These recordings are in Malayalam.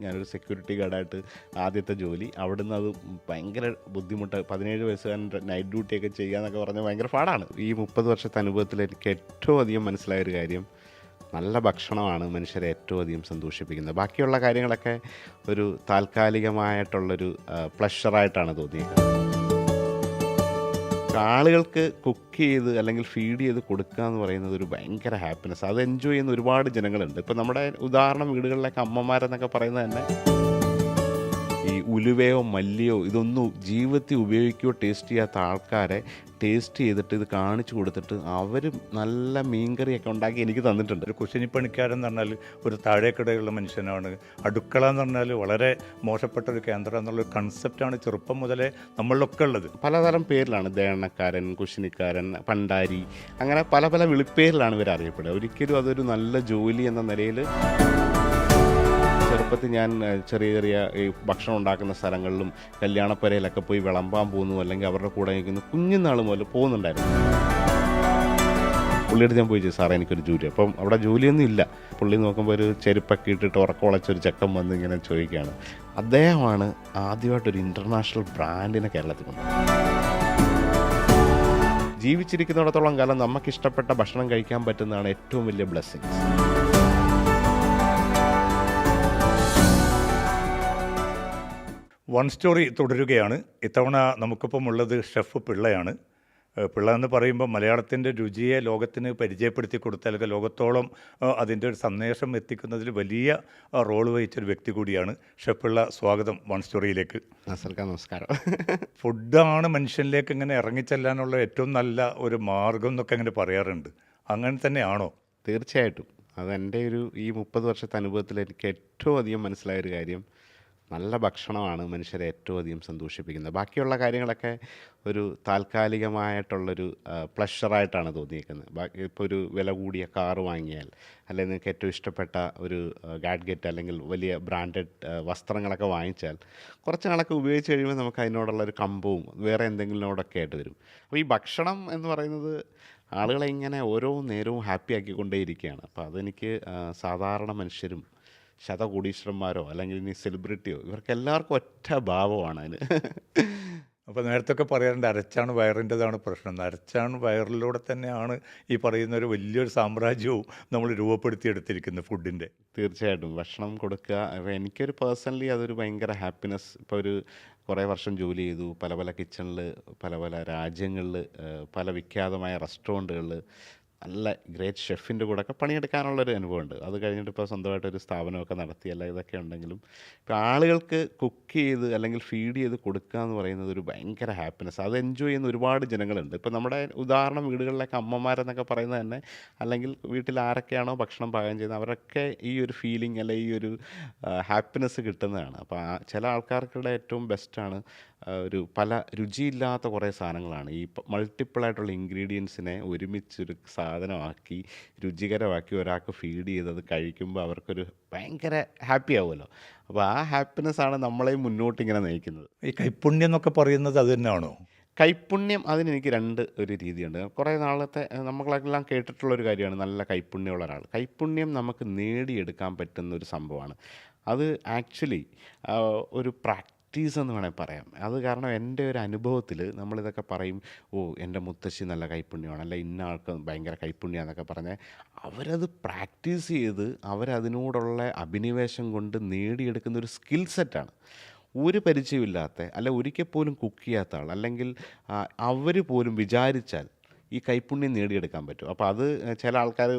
ഞാനൊരു സെക്യൂരിറ്റി ഗാർഡായിട്ട് ആദ്യത്തെ ജോലി. അവിടുന്ന് അത് ഭയങ്കര ബുദ്ധിമുട്ട്. 17 വയസ്സുകാരൻ നൈറ്റ് ഡ്യൂട്ടിയൊക്കെ ചെയ്യാന്നൊക്കെ പറഞ്ഞാൽ ഭയങ്കര പാടാണ്. ഈ 30 വർഷത്തെ അനുഭവത്തിൽ എനിക്ക് ഏറ്റവും അധികം മനസ്സിലായൊരു കാര്യം, നല്ല ഭക്ഷണമാണ് മനുഷ്യരെ ഏറ്റവും അധികം സന്തോഷിപ്പിക്കുന്നത്. ബാക്കിയുള്ള കാര്യങ്ങളൊക്കെ ഒരു താൽക്കാലികമായിട്ടുള്ളൊരു പ്ലഷറായിട്ടാണ് തോന്നിയത്. ആളുകൾക്ക് കുക്ക് ചെയ്ത് അല്ലെങ്കിൽ ഫീഡ് ചെയ്ത് കൊടുക്കുക എന്ന് പറയുന്നത് ഒരു ഭയങ്കര ഹാപ്പിനെസ്. അത് എൻജോയ് ചെയ്യുന്ന ഒരുപാട് ജനങ്ങളുണ്ട്. ഇപ്പം നമ്മുടെ ഉദാഹരണം വീടുകളിലൊക്കെ അമ്മമാരെന്നൊക്കെ പറയുന്നത് തന്നെ ഈ ഉലുവയോ മല്ലിയോ ഇതൊന്നും ജീവിതത്തിൽ ഉപയോഗിക്കുകയോ ടേസ്റ്റ് ചെയ്യാത്ത ആൾക്കാരെ ടേസ്റ്റ് ചെയ്തിട്ട് ഇത് കാണിച്ചു കൊടുത്തിട്ട് അവർ നല്ല മീൻകറിയൊക്കെ ഉണ്ടാക്കി എനിക്ക് തന്നിട്ടുണ്ട്. ഒരു കുശിനിപ്പണിക്കാരൻ എന്ന് പറഞ്ഞാൽ ഒരു താഴേക്കിടയുള്ള മനുഷ്യനാണ്. അടുക്കള എന്ന് പറഞ്ഞാൽ വളരെ മോശപ്പെട്ട ഒരു കേന്ദ്രം എന്നുള്ളൊരു കൺസെപ്റ്റാണ് ചെറുപ്പം മുതലേ നമ്മളിലൊക്കെ ഉള്ളത്. പലതരം പേരിലാണ് ദേണ്ണക്കാരൻ, കുശിനിക്കാരൻ, പണ്ടാരി, അങ്ങനെ പല പല വിളിപ്പേരിലാണ് ഇവർ അറിയപ്പെടുക. ഒരിക്കലും അതൊരു നല്ല ജോലി എന്ന നിലയിൽ ചെറുപ്പത്തിൽ ഞാൻ ചെറിയ ചെറിയ ഈ ഭക്ഷണം ഉണ്ടാക്കുന്ന സ്ഥലങ്ങളിലും കല്യാണപ്പരയിലൊക്കെ പോയി വിളമ്പാൻ പോകുന്നു, അല്ലെങ്കിൽ അവരുടെ കൂടെ നിൽക്കുന്നു കുഞ്ഞുനാൾ മുതൽ പോകുന്നുണ്ടായിരുന്നു. പുള്ളിയുടെ ഞാൻ പോയി ചോദിച്ചു, സാറേ എനിക്കൊരു ജോലി. അപ്പം അവിടെ ജോലിയൊന്നും ഇല്ല. പുള്ളി നോക്കുമ്പോൾ ഒരു ചെരുപ്പൊക്കെ ഇട്ടിട്ട് ഉറക്കമുളച്ചൊരു ചെക്കൻ വന്ന് ഇങ്ങനെ ചോദിക്കുകയാണ്. അദ്ദേഹമാണ് ആദ്യമായിട്ടൊരു ഇൻ്റർനാഷണൽ ബ്രാൻഡിനെ കേരളത്തിൽ കൊണ്ടുവന്നത്. ജീവിച്ചിരിക്കുന്നിടത്തോളം കാലം നമുക്കിഷ്ടപ്പെട്ട ഭക്ഷണം കഴിക്കാൻ പറ്റുന്നതാണ് ഏറ്റവും വലിയ ബ്ലെസ്സിങ്സ്. വൺ സ്റ്റോറി തുടരുകയാണ്. ഇത്തവണ നമുക്കിപ്പം ഉള്ളത് ഷെഫ് പിള്ളയാണ്. പിള്ള എന്ന് പറയുമ്പോൾ മലയാളത്തിൻ്റെ രുചിയെ ലോകത്തിന് പരിചയപ്പെടുത്തി കൊടുത്ത, അല്ലെങ്കിൽ ലോകത്തോളം അതിൻ്റെ ഒരു സന്ദേശം എത്തിക്കുന്നതിൽ വലിയ റോൾ വഹിച്ചൊരു വ്യക്തി കൂടിയാണ് ഷെഫ് പിള്ള. സ്വാഗതം വൺ സ്റ്റോറിയിലേക്ക്. നമസ്കാരം. ഫുഡാണ് മനുഷ്യനിലേക്ക് ഇങ്ങനെ ഇറങ്ങിച്ചെല്ലാനുള്ള ഏറ്റവും നല്ല ഒരു മാർഗം എന്നൊക്കെ അങ്ങനെ പറയാറുണ്ട്. അങ്ങനെ തന്നെയാണോ? തീർച്ചയായിട്ടും. അതെൻ്റെ ഈ 30 വർഷത്തെ അനുഭവത്തിൽ എനിക്ക് ഏറ്റവും അധികം മനസ്സിലായൊരു കാര്യം, നല്ല ഭക്ഷണമാണ് മനുഷ്യരെ ഏറ്റവും അധികം സന്തോഷിപ്പിക്കുന്നത്. ബാക്കിയുള്ള കാര്യങ്ങളൊക്കെ ഒരു താൽക്കാലികമായിട്ടുള്ളൊരു പ്ലഷറായിട്ടാണ് തോന്നിയിരിക്കുന്നത്. ഇപ്പോൾ ഒരു വില കൂടിയ കാറ് വാങ്ങിയാൽ, അല്ലെങ്കിൽ നിങ്ങൾക്ക് ഏറ്റവും ഇഷ്ടപ്പെട്ട ഒരു ഗാഡ്ഗറ്റ് അല്ലെങ്കിൽ വലിയ ബ്രാൻഡഡ് വസ്ത്രങ്ങളൊക്കെ വാങ്ങിച്ചാൽ കുറച്ച് നാളൊക്കെ ഉപയോഗിച്ച് കഴിയുമ്പോൾ നമുക്ക് അതിനോടുള്ളൊരു കമ്പവും വേറെ എന്തെങ്കിലിനോടൊക്കെ ആയിട്ട് വരും. അപ്പോൾ ഈ ഭക്ഷണം എന്ന് പറയുന്നത് ആളുകളെ ഇങ്ങനെ ഓരോ നേരവും ഹാപ്പി ആക്കിക്കൊണ്ടേയിരിക്കുകയാണ്. അപ്പോൾ അതെനിക്ക് സാധാരണ മനുഷ്യരും ശതകോടീശ്വരന്മാരോ അല്ലെങ്കിൽ ഇനി സെലിബ്രിറ്റിയോ ഇവർക്കെല്ലാവർക്കും ഒറ്റ ഭാവമാണ് അതിന്. അപ്പോൾ നേരത്തൊക്കെ പറയാറുണ്ട് അരച്ചാണ് വയറിൻ്റെതാണ് പ്രശ്നം. അരച്ചാണ് വയറിലൂടെ തന്നെയാണ് ഈ പറയുന്ന ഒരു വലിയൊരു സാമ്രാജ്യവും നമ്മൾ രൂപപ്പെടുത്തിയെടുത്തിരിക്കുന്നത് ഫുഡിൻ്റെ. തീർച്ചയായിട്ടും ഭക്ഷണം കൊടുക്കുക. അപ്പോൾ എനിക്കൊരു പേഴ്സണലി അതൊരു ഭയങ്കര ഹാപ്പിനെസ്. ഇപ്പോൾ ഒരു കുറേ വർഷം ജോലി ചെയ്തു, പല പല കിച്ചണിൽ, പല പല രാജ്യങ്ങളിൽ, പല വിഖ്യാതമായ റെസ്റ്റോറൻറ്റുകളിൽ നല്ല ഗ്രേറ്റ് ഷെഫിൻ്റെ കൂടെയൊക്കെ പണിയെടുക്കാനുള്ളൊരു അനുഭവമുണ്ട്. അത് കഴിഞ്ഞിട്ട് ഇപ്പോൾ സ്വന്തമായിട്ടൊരു സ്ഥാപനമൊക്കെ നടത്തി, അല്ല ഇതൊക്കെ ഉണ്ടെങ്കിലും ഇപ്പോൾ ആളുകൾക്ക് കുക്ക് ചെയ്ത് അല്ലെങ്കിൽ ഫീഡ് ചെയ്ത് കൊടുക്കുക എന്ന് പറയുന്നത് ഒരു ഭയങ്കര ഹാപ്പിനെസ്. അത് എൻജോയ് ചെയ്യുന്ന ഒരുപാട് ജനങ്ങളുണ്ട്. ഇപ്പോൾ നമ്മുടെ ഉദാഹരണം വീടുകളിലൊക്കെ അമ്മമാരെന്നൊക്കെ പറയുന്നത് തന്നെ, അല്ലെങ്കിൽ വീട്ടിൽ ആരൊക്കെയാണോ ഭക്ഷണം പാകം ചെയ്യുന്നത് അവരൊക്കെ ഈ ഒരു ഫീലിംഗ് അല്ലെ ഈ ഒരു ഹാപ്പിനെസ് കിട്ടുന്നതാണ്. അപ്പോൾ ചില ആൾക്കാർക്കുള്ള ഏറ്റവും ബെസ്റ്റാണ് ഒരു പല രുചിയില്ലാത്ത കുറേ സാധനങ്ങളാണ് ഈ മൾട്ടിപ്പിളായിട്ടുള്ള ഇൻഗ്രീഡിയൻസിനെ ഒരുമിച്ചൊരു സാധനമാക്കി രുചികരമാക്കി ഒരാൾക്ക് ഫീഡ് ചെയ്തത് കഴിക്കുമ്പോൾ അവർക്കൊരു ഭയങ്കര ഹാപ്പി ആവുമല്ലോ. അപ്പോൾ ആ ഹാപ്പിനെസ്സാണ് നമ്മളെയും മുന്നോട്ട് ഇങ്ങനെ നയിക്കുന്നത്. ഈ കൈപ്പുണ്യം എന്നൊക്കെ പറയുന്നത് അത് തന്നെയാണോ? കൈപ്പുണ്യം അതിനെനിക്ക് ഒരു രീതിയുണ്ട്. കുറേ നാളത്തെ നമ്മളെല്ലാം കേട്ടിട്ടുള്ളൊരു കാര്യമാണ് നല്ല കൈപ്പുണ്യമുള്ള ഒരാൾ. കൈപ്പുണ്യം നമുക്ക് നേടിയെടുക്കാൻ പറ്റുന്ന ഒരു സംഭവമാണ്. അത് ആക്ച്വലി ഒരു പ്രാക്ടീസ് എന്ന് വേണമെങ്കിൽ പറയാം. അത് കാരണം എൻ്റെ ഒരു അനുഭവത്തിൽ നമ്മളിതൊക്കെ പറയും, എൻ്റെ മുത്തശ്ശി നല്ല കൈപ്പുണ്യമാണ്, അല്ല ഇന്ന ആൾക്ക് ഭയങ്കര കൈപ്പുണ്യമാണെന്നൊക്കെ പറഞ്ഞാൽ അവരത് പ്രാക്ടീസ് ചെയ്ത് അവരതിനോടുള്ള അഭിനിവേശം കൊണ്ട് നേടിയെടുക്കുന്ന ഒരു സ്കിൽ സെറ്റാണ്. ഒരു പരിചയമില്ലാത്ത, അല്ല ഒരിക്കൽ പോലും കുക്ക് ചെയ്യാത്ത ആൾ, അല്ലെങ്കിൽ അവർ പോലും വിചാരിച്ചാൽ ഈ കൈപ്പുണ്യം നേടിയെടുക്കാൻ പറ്റും. അപ്പോൾ അത് ചില ആൾക്കാർ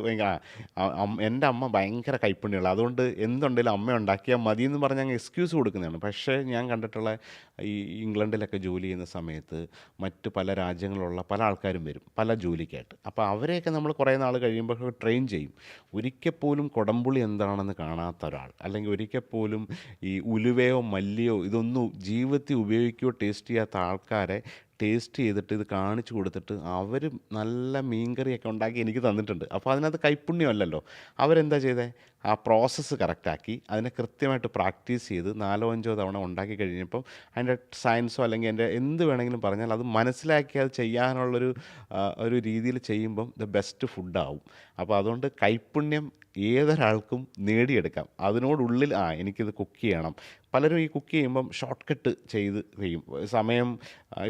എൻ്റെ അമ്മ ഭയങ്കര കൈപ്പുണ്യമുള്ള, അതുകൊണ്ട് എന്തുണ്ടെങ്കിലും അമ്മ ഉണ്ടാക്കിയാൽ മതി എന്ന് പറഞ്ഞ് അങ്ങ് എക്സ്ക്യൂസ് കൊടുക്കുന്നതാണ്. പക്ഷേ ഞാൻ കണ്ടിട്ടുള്ള ഈ ഇംഗ്ലണ്ടിലൊക്കെ ജോലി ചെയ്യുന്ന സമയത്ത് മറ്റ് പല രാജ്യങ്ങളിലുള്ള പല ആൾക്കാരും വരും പല ജോലിക്കായിട്ട്. അപ്പോൾ അവരെയൊക്കെ നമ്മൾ കുറേ നാൾ കഴിയുമ്പോൾ ട്രെയിൻ ചെയ്യും. ഒരിക്കൽ പോലും കുടംപുളി എന്താണെന്ന് കാണാത്ത ഒരാൾ, അല്ലെങ്കിൽ ഒരിക്കൽ പോലും ഈ ഉലുവയോ മല്ലിയോ ഇതൊന്നും ജീവിതത്തിൽ ഉപയോഗിക്കുകയോ ടേസ്റ്റ് ചെയ്യാത്ത ആൾക്കാരെ ടേസ്റ്റ് ചെയ്തിട്ട് ഇത് കാണിച്ചു കൊടുത്തിട്ട് അവർ നല്ല മീൻകറിയൊക്കെ ഉണ്ടാക്കി എനിക്ക് തന്നിട്ടുണ്ട്. അപ്പോൾ അതിനകത്ത് കൈപ്പുണ്യമല്ലല്ലോ. അവരെന്താ ചെയ്തത്, ആ പ്രോസസ്സ് കറക്റ്റാക്കി അതിനെ കൃത്യമായിട്ട് പ്രാക്ടീസ് ചെയ്ത് 4-5 തവണ ഉണ്ടാക്കി കഴിഞ്ഞപ്പം അതിൻ്റെ സയൻസോ അല്ലെങ്കിൽ എൻ്റെ എന്ത് വേണമെങ്കിലും പറഞ്ഞാൽ അത് മനസ്സിലാക്കി അത് ചെയ്യാനുള്ളൊരു ഒരു രീതിയിൽ ചെയ്യുമ്പം ദ ബെസ്റ്റ് ഫുഡാവും. അപ്പോൾ അതുകൊണ്ട് കൈപ്പുണ്യം ഏതൊരാൾക്കും നേടിയെടുക്കാം. അതിനോടുള്ളിൽ എനിക്കിത് കുക്ക് ചെയ്യണം. പലരും ഈ കുക്ക് ചെയ്യുമ്പം ഷോർട്ട് കട്ട് ചെയ്യും. സമയം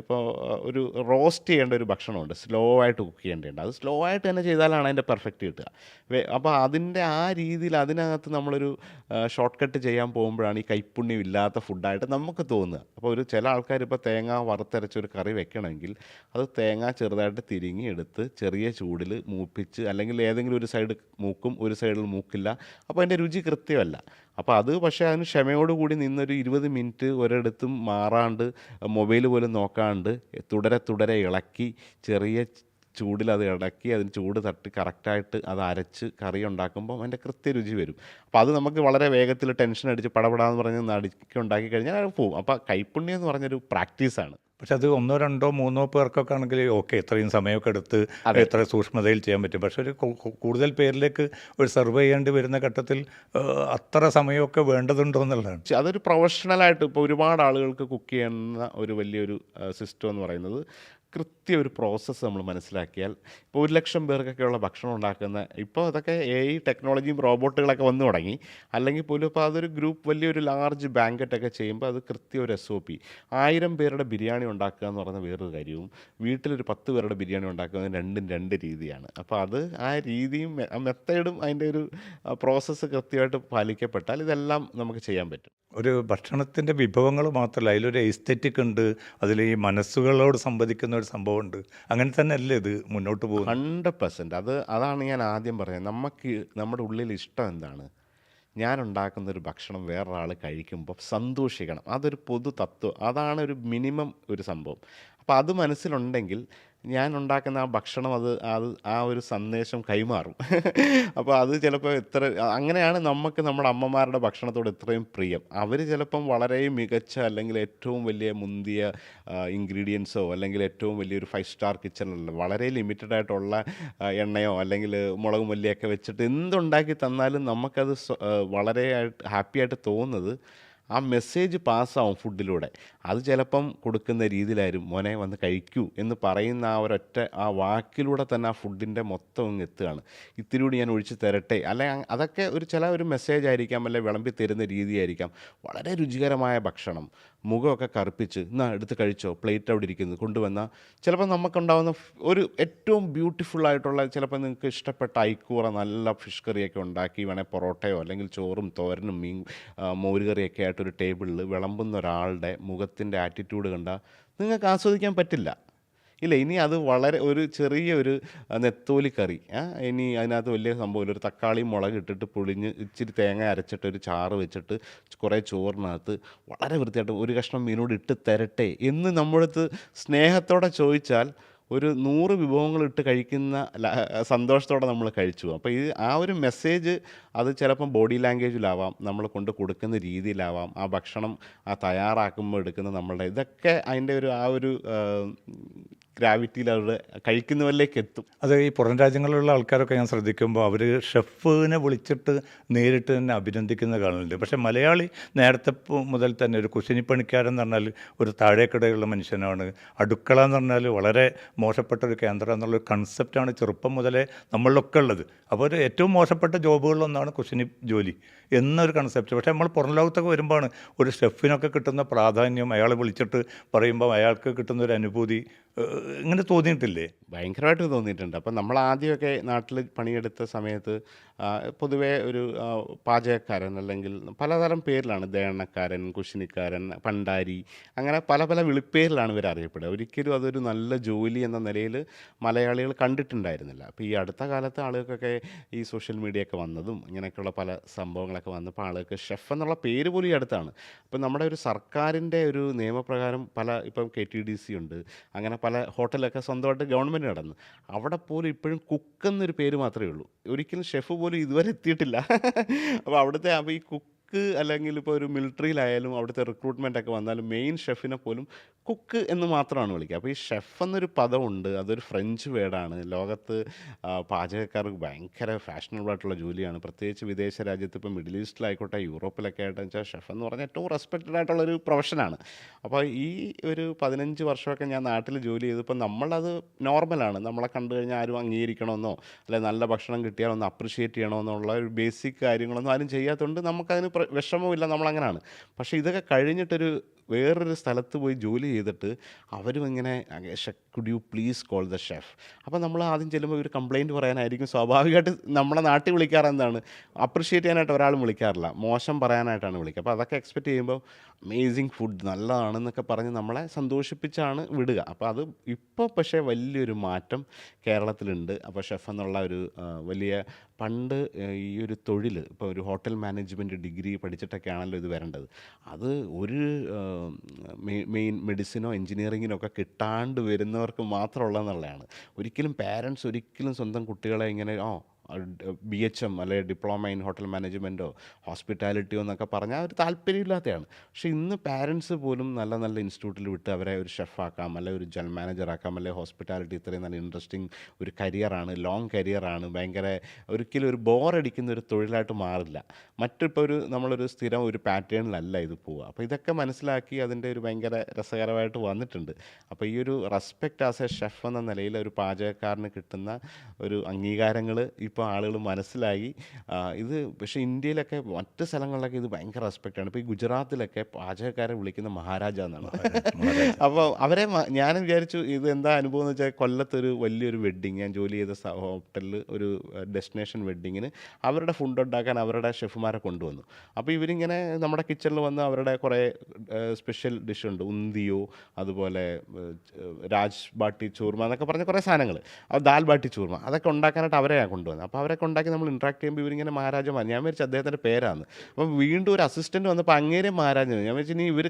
ഇപ്പോൾ ഒരു റോസ്റ്റ് ചെയ്യേണ്ട ഒരു ഭക്ഷണമുണ്ട്, സ്ലോ ആയിട്ട് കുക്ക് ചെയ്യേണ്ടതുണ്ട്. അത് സ്ലോ ആയിട്ട് തന്നെ ചെയ്താലാണ് അതിൻ്റെ പെർഫെക്റ്റ് കിട്ടുക. അപ്പോൾ അതിൻ്റെ ആ രീതിയിൽ അതിനകത്ത് നമ്മളൊരു ഷോർട്ട് കട്ട് ചെയ്യാൻ പോകുമ്പോഴാണ് ഈ കൈപ്പുണ്യം ഇല്ലാത്ത ഫുഡായിട്ട് നമുക്ക് തോന്നുക. അപ്പോൾ ചില ആൾക്കാർ ഇപ്പോൾ തേങ്ങ വറുത്തരച്ചൊരു കറി വെക്കണമെങ്കിൽ അത് തേങ്ങ ചെറുതായിട്ട് തിരിങ്ങി എടുത്ത് ചെറിയ ചൂടിൽ മൂപ്പിച്ച്, അല്ലെങ്കിൽ ഏതെങ്കിലും ഒരു സൈഡ് മൂക്കും ഒരു സൈഡിൽ മൂക്കില്ല. അപ്പോൾ അതിൻ്റെ രുചി കൃത്യമല്ല. അപ്പോൾ അത് പക്ഷേ അതിന് ക്ഷമയോടുകൂടി നിന്നൊരു 20 മിനിറ്റ് ഒരിടത്തും മാറാണ്ട് മൊബൈൽ പോലും നോക്കാണ്ട് തുടരെ ഇളക്കി ചെറിയ ചൂടിൽ അത് ഇളക്കി അതിന് ചൂട് തട്ടി കറക്റ്റായിട്ട് അത് അരച്ച് കറി ഉണ്ടാക്കുമ്പോൾ അതിൻ്റെ കൃത്യരുചി വരും. അപ്പോൾ അത് നമുക്ക് വളരെ വേഗത്തിൽ ടെൻഷൻ അടിച്ച് പടപടാന്ന് പറഞ്ഞ് നടുക്കി ഉണ്ടാക്കി കഴിഞ്ഞാൽ അത് പോവും. അപ്പോൾ കൈപ്പുണ്യം എന്ന് പറഞ്ഞൊരു പ്രാക്ടീസാണ്. പക്ഷെ അത് 1, 2, 3 പേർക്കൊക്കെ ആണെങ്കിൽ ഓക്കെ, ഇത്രയും സമയമൊക്കെ എടുത്ത് എത്ര സൂക്ഷ്മതയിൽ ചെയ്യാൻ പറ്റും. പക്ഷെ ഒരു കൂടുതൽ പേരിലേക്ക് ഒരു സർവ് ചെയ്യേണ്ടി വരുന്ന ഘട്ടത്തിൽ അത്ര സമയമൊക്കെ വേണ്ടതുണ്ടോ എന്നുള്ളതാണ്. അതൊരു പ്രൊഫഷണലായിട്ട് ഇപ്പോൾ ഒരുപാട് ആളുകൾക്ക് കുക്ക് ചെയ്യുന്ന ഒരു വലിയൊരു സിസ്റ്റം എന്ന് പറയുന്നത് കൃത്യ ഒരു പ്രോസസ്സ് നമ്മൾ മനസ്സിലാക്കിയാൽ, ഇപ്പോൾ 1,00,000 പേർക്കൊക്കെയുള്ള ഭക്ഷണം ഉണ്ടാക്കുന്ന, ഇപ്പോൾ അതൊക്കെ AI ടെക്നോളജിയും റോബോട്ടുകളൊക്കെ വന്നു തുടങ്ങി. അല്ലെങ്കിൽ പോലും ഇപ്പോൾ അതൊരു ഗ്രൂപ്പ് വലിയൊരു ലാർജ് ബാങ്കറ്റൊക്കെ ചെയ്യുമ്പോൾ അത് കൃത്യ ഒരു SOP. 1000 പേരുടെ ബിരിയാണി ഉണ്ടാക്കുക എന്ന് പറയുന്ന വേറൊരു കാര്യവും വീട്ടിലൊരു 10 പേരുടെ ബിരിയാണി ഉണ്ടാക്കുന്നത് രണ്ടും രണ്ട് രീതിയാണ്. അപ്പോൾ അത് ആ രീതിയും മെത്തേഡും അതിൻ്റെ ഒരു പ്രോസസ്സ് കൃത്യമായിട്ട് പാലിക്കപ്പെട്ടാൽ ഇതെല്ലാം നമുക്ക് ചെയ്യാൻ പറ്റും. ഒരു ഭക്ഷണത്തിൻ്റെ വിഭവങ്ങൾ മാത്രമല്ല, അതിലൊരു എസ്തെറ്റിക് ഉണ്ട്, അതിൽ ഈ മനസ്സുകളോട് സംവദിക്കുന്ന ഒരു സംഭവമുണ്ട്. അങ്ങനെ തന്നെ അല്ലേ ഇത് മുന്നോട്ട് പോകുന്നത്? 100%. അതാണ് ഞാൻ ആദ്യം പറഞ്ഞത്. നമ്മുടെ ഉള്ളിൽ ഇഷ്ടം എന്താണ്? ഞാൻ ഉണ്ടാക്കുന്നൊരു ഭക്ഷണം വേറൊരാൾ കഴിക്കുമ്പോൾ സന്തോഷിക്കണം. അതൊരു പൊതു തത്വം. അതാണ് ഒരു മിനിമം ഒരു സംഭവം. അപ്പോൾ അത് മനസ്സിലുണ്ടെങ്കിൽ ഞാൻ ഉണ്ടാക്കുന്ന ആ ഭക്ഷണം അത് ആ ഒരു സന്ദേശം കൈമാറും. അപ്പോൾ അത് ചിലപ്പോൾ അങ്ങനെയാണ് നമുക്ക് നമ്മുടെ അമ്മമാരുടെ ഭക്ഷണത്തോട് ഇത്രയും പ്രിയം. അവർ ചിലപ്പം വളരെ മികച്ച അല്ലെങ്കിൽ ഏറ്റവും വലിയ മുന്തിയ ഇൻഗ്രീഡിയൻസോ അല്ലെങ്കിൽ ഏറ്റവും വലിയൊരു 5 സ്റ്റാർ കിച്ചണിലല്ല, വളരെ ലിമിറ്റഡ് ആയിട്ടുള്ള എണ്ണയോ അല്ലെങ്കിൽ മുളക് മല്ലിയൊക്കെ വെച്ചിട്ട് എന്തുണ്ടാക്കി തന്നാലും നമുക്കത് വളരെ ഹാപ്പി ആയിട്ട് തോന്നുന്നത് ആ മെസ്സേജ് പാസ്സാവും ഫുഡിലൂടെ. അത് ചിലപ്പം കൊടുക്കുന്ന രീതിയിലായിരുന്നു, മോനെ വന്ന് കഴിക്കൂ എന്ന് പറയുന്ന ആ വാക്കിലൂടെ തന്നെ ആ ഫുഡിൻ്റെ മൊത്തം അങ്ങ് എത്തുകയാണ്. ഇത്തിരി കൂടി ഞാൻ ഒഴിച്ച് തരട്ടെ, അല്ലെ അതൊക്കെ ഒരു മെസ്സേജ് ആയിരിക്കാം, അല്ലെ വിളമ്പി തരുന്ന രീതിയായിരിക്കാം. വളരെ രുചികരമായ ഭക്ഷണം, മുഖമൊക്കെ കറുപ്പിച്ച് എന്നാ എടുത്ത് കഴിച്ചോ, പ്ലേറ്റ് അവിടെ ഇരിക്കുന്നത് കൊണ്ടുവന്നാൽ ചിലപ്പോൾ നമുക്കുണ്ടാകുന്ന ഒരു ഏറ്റവും ബ്യൂട്ടിഫുൾ ആയിട്ടുള്ള, ചിലപ്പോൾ നിങ്ങൾക്ക് ഇഷ്ടപ്പെട്ട ഐക്കൂറ നല്ല ഫിഷ് കറിയൊക്കെ ഉണ്ടാക്കി വേണേൽ പൊറോട്ടയോ അല്ലെങ്കിൽ ചോറും തോരനും മോരുകറിയൊക്കെ ആയിട്ടൊരു ടേബിളിൽ വിളമ്പുന്ന ഒരാളുടെ മുഖത്തിൻ്റെ ആറ്റിറ്റ്യൂഡ് കണ്ടാൽ നിങ്ങൾക്ക് ആസ്വദിക്കാൻ പറ്റില്ല. ഇല്ല, ഇനി അത് വളരെ ഒരു ചെറിയൊരു നെത്തോലി കറി, ഇനി അതിനകത്ത് വലിയ സംഭവമില്ല, ഒരു തക്കാളി മുളക് ഇട്ടിട്ട് പുളിഞ്ഞ് ഇച്ചിരി തേങ്ങ അരച്ചിട്ട് ഒരു ചാറ് വെച്ചിട്ട് കുറേ ചോറിനകത്ത് വളരെ വൃത്തിയായിട്ട് ഒരു കഷ്ണം മീനോട് ഇട്ട് തരട്ടെ എന്ന് നമ്മളടുത്ത് സ്നേഹത്തോടെ ചോദിച്ചാൽ ഒരു 100 വിഭവങ്ങൾ ഇട്ട് കഴിക്കുന്ന സന്തോഷത്തോടെ നമ്മൾ കഴിച്ചു. അപ്പോൾ ആ ഒരു മെസ്സേജ് അത് ചിലപ്പം ബോഡി ലാംഗ്വേജിലാവാം, നമ്മൾ കൊണ്ട് കൊടുക്കുന്ന രീതിയിലാവാം, ആ ഭക്ഷണം തയ്യാറാക്കുമ്പോൾ എടുക്കുന്ന നമ്മളുടെ ഇതൊക്കെ അതിൻ്റെ ആ ഒരു ഗ്രാവിറ്റിയിൽ അവരുടെ കഴിക്കുന്നവരിലേക്ക് എത്തും. അത് ഈ പുറം രാജ്യങ്ങളിലുള്ള ആൾക്കാരൊക്കെ ഞാൻ ശ്രദ്ധിക്കുമ്പോൾ അവർ ഷെഫിനെ വിളിച്ചിട്ട് നേരിട്ട് തന്നെ അഭിനന്ദിക്കുന്ന കാണുന്നുണ്ട്. പക്ഷേ മലയാളി നേരത്തെ മുതൽ തന്നെ ഒരു കുശിനിപ്പണിക്കാരെന്ന് പറഞ്ഞാൽ ഒരു താഴേക്കിടയുള്ള മനുഷ്യനാണ്, അടുക്കള എന്ന് പറഞ്ഞാൽ വളരെ മോശപ്പെട്ട ഒരു കേന്ദ്രം എന്നുള്ളൊരു കൺസെപ്റ്റാണ് ചെറുപ്പം മുതലേ നമ്മളിലൊക്കെ ഉള്ളത്. അപ്പോൾ ഒരു ഏറ്റവും മോശപ്പെട്ട ജോബുകളിലൊന്നാണ് കുശിനി ജോലി എന്നൊരു കൺസെപ്റ്റ്. പക്ഷേ നമ്മൾ പുറം ലോകത്തൊക്കെ വരുമ്പോഴാണ് ഒരു ഷെഫിനൊക്കെ കിട്ടുന്ന പ്രാധാന്യം, അയാളെ വിളിച്ചിട്ട് പറയുമ്പോൾ അയാൾക്ക് കിട്ടുന്ന ഒരു അനുഭൂതി ഇങ്ങനെ തോന്നിയിട്ടില്ലേ? ഭയങ്കരമായിട്ട് തോന്നിയിട്ടുണ്ട്. അപ്പം നമ്മൾ ആദ്യമൊക്കെ നാട്ടിൽ പണിയെടുത്ത സമയത്ത് പൊതുവേ ഒരു പാചകക്കാരൻ അല്ലെങ്കിൽ പലതരം പേരിലാണ്, ദേണക്കാരൻ, കുശിനിക്കാരൻ, പണ്ടാരി, അങ്ങനെ പല പല വിളിപ്പേരിലാണ് ഇവർ അറിയപ്പെടുക. ഒരിക്കലും അതൊരു നല്ല ജോലി എന്ന നിലയിൽ മലയാളികൾ കണ്ടിട്ടുണ്ടായിരുന്നില്ല. അപ്പോൾ ഈ അടുത്ത കാലത്ത് ആളുകൾക്കൊക്കെ ഈ സോഷ്യൽ മീഡിയ ഒക്കെ വന്നതും ഇങ്ങനെയൊക്കെയുള്ള പല സംഭവങ്ങളൊക്കെ വന്നപ്പോൾ ആളുകൾക്ക് ഷെഫ് എന്നുള്ള പേര് പോലും ഈ അടുത്താണ്. അപ്പം നമ്മുടെ ഒരു സർക്കാരിൻ്റെ ഒരു നിയമപ്രകാരം ഇപ്പം KTDC ഉണ്ട്, അങ്ങനെ പല ഹോട്ടലൊക്കെ സ്വന്തമായിട്ട് ഗവൺമെൻറ് നടന്നു. അവിടെ പോലും ഇപ്പോഴും കുക്ക് എന്നൊരു പേര് മാത്രമേ ഉള്ളൂ, ഒരിക്കലും ഷെഫ് പോലും ഇതുവരെ എത്തിയിട്ടില്ല. അപ്പോൾ ഈ കുക്ക് കുക്ക് അല്ലെങ്കിൽ ഇപ്പോൾ ഒരു മിലിറ്ററിയിലായാലും അവിടുത്തെ റിക്രൂട്ട്മെൻ്റ് ഒക്കെ വന്നാലും മെയിൻ ഷെഫിനെ പോലും കുക്ക് എന്ന് മാത്രമാണ് വിളിക്കുക. അപ്പോൾ ഈ ഷെഫ് എന്നൊരു പദമുണ്ട്, അതൊരു ഫ്രഞ്ച് വേർഡാണ്. ലോകത്ത് പാചകക്കാർക്ക് ഭയങ്കര ഫാഷനബിൾ ആയിട്ടുള്ള ജോലിയാണ്. പ്രത്യേകിച്ച് വിദേശ രാജ്യത്ത് ഇപ്പോൾ മിഡിൽ ഈസ്റ്റിലായിക്കോട്ടെ യൂറോപ്പിലൊക്കെ ആയിട്ട് വെച്ചാൽ ഷെഫ് എന്ന് പറഞ്ഞാൽ ഏറ്റവും റെസ്പെക്റ്റഡ് ആയിട്ടുള്ളൊരു പ്രൊഫഷനാണ്. അപ്പോൾ ഈ ഒരു 15 വർഷമൊക്കെ ഞാൻ നാട്ടിൽ ജോലി ചെയ്തപ്പോൾ നമ്മളത് നോർമലാണ്. നമ്മളെ കണ്ടു കഴിഞ്ഞാൽ ആരും അംഗീകരിക്കണമെന്നോ അല്ലെങ്കിൽ നല്ല ഭക്ഷണം കിട്ടിയാൽ ഒന്ന് അപ്രിഷ്യേറ്റ് ചെയ്യണമെന്നുള്ള ഒരു ബേസിക് കാര്യങ്ങളൊന്നും ആരും ചെയ്യാത്തതുകൊണ്ട് നമുക്കതിന് വിഷമവുമില്ല, നമ്മളങ്ങനെയാണ്. പക്ഷേ ഇതൊക്കെ കഴിഞ്ഞിട്ടൊരു വേറൊരു സ്ഥലത്ത് പോയി ജോലി ചെയ്തിട്ട് അവരും ഇങ്ങനെ could you please call the chef. അപ്പോൾ നമ്മൾ ആദ്യം ചെല്ലുമ്പോൾ ഒരു കംപ്ലയിൻറ്റ് പറയാനായിരിക്കും സ്വാഭാവികമായിട്ട് നമ്മളെ നാട്ടിൽ വിളിക്കാറ് എന്താണ്, അപ്രിഷ്യേറ്റ് ചെയ്യാനായിട്ട് ഒരാളും വിളിക്കാറില്ല, മോശം പറയാനായിട്ടാണ് വിളിക്കുക. അപ്പോൾ അതൊക്കെ എക്സ്പെക്റ്റ് ചെയ്യുമ്പോൾ അമേസിങ് ഫുഡ് നല്ലതാണെന്നൊക്കെ പറഞ്ഞ് നമ്മളെ സന്തോഷിപ്പിച്ചാണ് വിടുക. അപ്പോൾ അത് ഇപ്പോൾ പക്ഷേ വലിയൊരു മാറ്റം കേരളത്തിലുണ്ട്. അപ്പോൾ ഷെഫ് എന്നുള്ള ഒരു വലിയ പണ്ട് ഈ ഒരു തൊഴിൽ ഇപ്പോൾ ഒരു ഹോട്ടൽ മാനേജ്മെൻറ്റ് ഡിഗ്രി പഠിച്ചിട്ടൊക്കെ ആണല്ലോ ഇത് വരേണ്ടത്. അത് ഒരു മെയിൻ മെഡിസിനോ എഞ്ചിനീയറിങ്ങിനോ ഒക്കെ കിട്ടാണ്ട് വരുന്നവർക്ക് മാത്രമുള്ളതെന്നുള്ളതാണ്. ഒരിക്കലും പാരൻസ് ഒരിക്കലും സ്വന്തം കുട്ടികളെ ഇങ്ങനെ BHM അല്ലെങ്കിൽ ഡിപ്ലോമ ഇൻ ഹോട്ടൽ മാനേജ്മെൻറ്റോ ഹോസ്പിറ്റാലിറ്റിയോ എന്നൊക്കെ പറഞ്ഞാൽ ഒരു താല്പര്യമില്ലാത്തതാണ്. പക്ഷേ ഇന്ന് പാരൻസ് പോലും നല്ല നല്ല ഇൻസ്റ്റിറ്റ്യൂട്ടിൽ വിട്ട് അവരെ ഒരു ഷെഫാക്കാം, അല്ലെങ്കിൽ ഒരു ജനറൽ മാനേജറാക്കാം, അല്ലെങ്കിൽ ഹോസ്പിറ്റാലിറ്റി ഇത്രയും നല്ല ഇൻട്രസ്റ്റിംഗ് ഒരു കരിയറാണ്, ലോങ് കരിയറാണ്, ഭയങ്കര ഒരിക്കലും ഒരു ബോറടിക്കുന്ന ഒരു തൊഴിലായിട്ട് മാറില്ല. മറ്റിപ്പോൾ നമ്മളൊരു സ്ഥിരം ഒരു പാറ്റേണിലല്ല ഇത് പോവുക. അപ്പോൾ ഇതൊക്കെ മനസ്സിലാക്കി അതിൻ്റെ ഒരു ഭയങ്കര രസകരമായിട്ട് വന്നിട്ടുണ്ട്. അപ്പോൾ ഈ ഒരു റെസ്പെക്റ്റ് ആസ് എ ഷെഫ് എന്ന നിലയിൽ ഒരു പാചകക്കാരന് കിട്ടുന്ന ഒരു അംഗീകാരങ്ങൾ ഇപ്പോൾ ആളുകൾ മനസ്സിലായി. ഇത് പക്ഷേ ഇന്ത്യയിലൊക്കെ മറ്റ് സ്ഥലങ്ങളിലൊക്കെ ഇത് ഭയങ്കര റെസ്പെക്റ്റാണ്. ഇപ്പോൾ ഈ ഗുജറാത്തിലൊക്കെ പാചകക്കാരെ വിളിക്കുന്ന മഹാരാജ എന്നാണ്. അപ്പോൾ അവരെ ഞാൻ വിചാരിച്ചു ഇത് എന്താ അനുഭവം എന്ന് വെച്ചാൽ, കൊല്ലത്തൊരു വലിയൊരു വെഡ്ഡിങ്, ഞാൻ ജോലി ചെയ്ത ഹോട്ടലിൽ ഒരു ഡെസ്റ്റിനേഷൻ വെഡ്ഡിങ്ങിന് അവരുടെ ഫുഡ് ഉണ്ടാക്കാൻ അവരുടെ ഷെഫുമാരെ കൊണ്ടുവന്നു. അപ്പോൾ ഇവരിങ്ങനെ നമ്മുടെ കിച്ചണിൽ വന്ന് അവരുടെ കുറേ സ്പെഷ്യൽ ഡിഷുണ്ട്, ഉന്തിയോ അതുപോലെ രാജ് ബാട്ടി ചൂർമ എന്നൊക്കെ പറഞ്ഞ കുറേ സാധനങ്ങൾ, ദാൽ ബാട്ടി ചൂർമ, അതൊക്കെ ഉണ്ടാക്കാനായിട്ട് അവരെയാണ് കൊണ്ടുവന്നത്. അപ്പോൾ അവരൊക്കെ ഉണ്ടാക്കി നമ്മൾ ഇൻട്രാക്ട് ചെയ്യുമ്പോൾ ഇവരിങ്ങനെ മഹാരാജമാർ, ഞാൻ വിചാരിച്ചു അദ്ദേഹത്തിൻ്റെ പേരാണ്. അപ്പോൾ വീണ്ടും ഒരു അസിസ്റ്റൻറ്റ് വന്നപ്പോൾ അങ്ങേരെ മഹാരാജ, ഞാൻ വിചാരിച്ചു ഇനി ഇവർ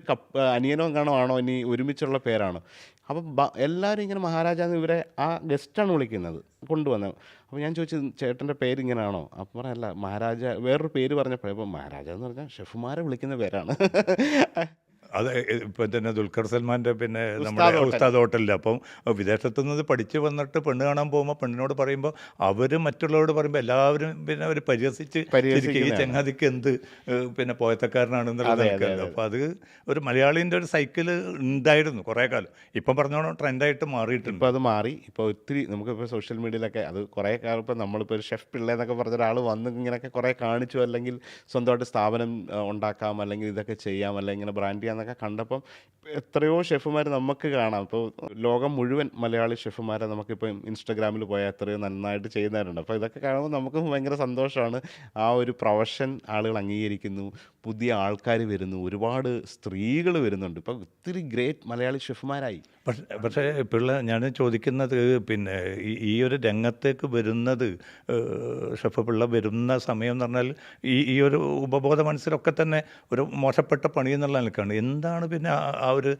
അനിയനോ ആണോ ഇനി ഒരുമിച്ചുള്ള പേരാണോ. അപ്പം എല്ലാവരും ഇങ്ങനെ മഹാരാജ എന്ന് ഇവരെ ആ ഗസ്റ്റാണ് വിളിക്കുന്നത് കൊണ്ടുവന്നത്. അപ്പോൾ ഞാൻ ചോദിച്ചു ചേട്ടൻ്റെ പേര് ഇങ്ങനെയാണോ? അപ്പം പറഞ്ഞല്ല മഹാരാജ, വേറൊരു പേര് പറഞ്ഞപ്പോഴേ, അപ്പോൾ മഹാരാജ എന്ന് പറഞ്ഞാൽ ഷെഫുമാരെ വിളിക്കുന്ന പേരാണ്. അത് ഇപ്പം തന്നെ ദുൽഖർ സൽമാൻ്റെ പിന്നെ നമ്മുടെ ഉസ്താദ് ഹോട്ടലിൽ, അപ്പം വിദേശത്തു നിന്ന് പഠിച്ച് വന്നിട്ട് പെണ്ണ് കാണാൻ പോകുമ്പോൾ പെണ്ണിനോട് പറയുമ്പോൾ അവർ മറ്റുള്ളവരോട് പറയുമ്പോൾ എല്ലാവരും പിന്നെ അവർ പരിഹസിച്ച് ഈ ചങ്ങാതിക്ക് എന്ത് പിന്നെ പോയത്തക്കാരനാണെന്നുള്ളത്. അപ്പോൾ അത് ഒരു മലയാളീൻ്റെ ഒരു സൈക്കിള് ഉണ്ടായിരുന്നു കുറേ കാലം. ഇപ്പം പറഞ്ഞോണം ട്രെൻഡായിട്ട് മാറിയിട്ടുണ്ട്. ഇപ്പോൾ അത് മാറി. ഇപ്പോൾ ഒത്തിരി നമുക്കിപ്പോൾ സോഷ്യൽ മീഡിയയിലൊക്കെ അത് കുറേ കാലം, ഇപ്പോൾ നമ്മളിപ്പോൾ ഒരു ഷെഫ് പിള്ള എന്നൊക്കെ പറഞ്ഞ ഒരാൾ വന്ന് ഇങ്ങനെയൊക്കെ കുറേ കാണിച്ചു, അല്ലെങ്കിൽ സ്വന്തമായിട്ട് സ്ഥാപനം ഉണ്ടാക്കാം, അല്ലെങ്കിൽ ഇതൊക്കെ ചെയ്യാം, അല്ലെങ്കിൽ ഇങ്ങനെ ബ്രാൻഡ് ചെയ്യാം എന്നൊക്കെ കണ്ടപ്പം എത്രയോ ഷെഫുമാർ നമുക്ക് കാണാം. ഇപ്പോൾ ലോകം മുഴുവൻ മലയാളി ഷെഫുമാരെ നമുക്കിപ്പോൾ ഇൻസ്റ്റഗ്രാമിൽ പോയാൽ എത്രയോ നന്നായിട്ട് ചെയ്യുന്നവരുണ്ട്. അപ്പോൾ ഇതൊക്കെ കാണുമ്പോൾ നമുക്ക് ഭയങ്കര സന്തോഷമാണ്. ആ ഒരു പ്രൊഫഷൻ ആളുകൾ അംഗീകരിക്കുന്നു, പുതിയ ആൾക്കാർ വരുന്നു, ഒരുപാട് സ്ത്രീകൾ വരുന്നുണ്ട്. ഇപ്പോൾ ഒത്തിരി ഗ്രേറ്റ് മലയാളി ഷെഫുമാരായി. പക്ഷേ പിള്ള, ഞാൻ ചോദിക്കുന്നത് പിന്നെ ഈ ഒരു രംഗത്തേക്ക് വരുന്നത് ഷെഫ് പിള്ള വരുന്ന സമയം എന്ന് പറഞ്ഞാൽ ഈ ഒരു ഉപബോധ മനസ്സിലൊക്കെ തന്നെ ഒരു മോശപ്പെട്ട പണി എന്നുള്ള നിലക്കാണ്. എന്താണ് പിന്നെ ആ ഒരു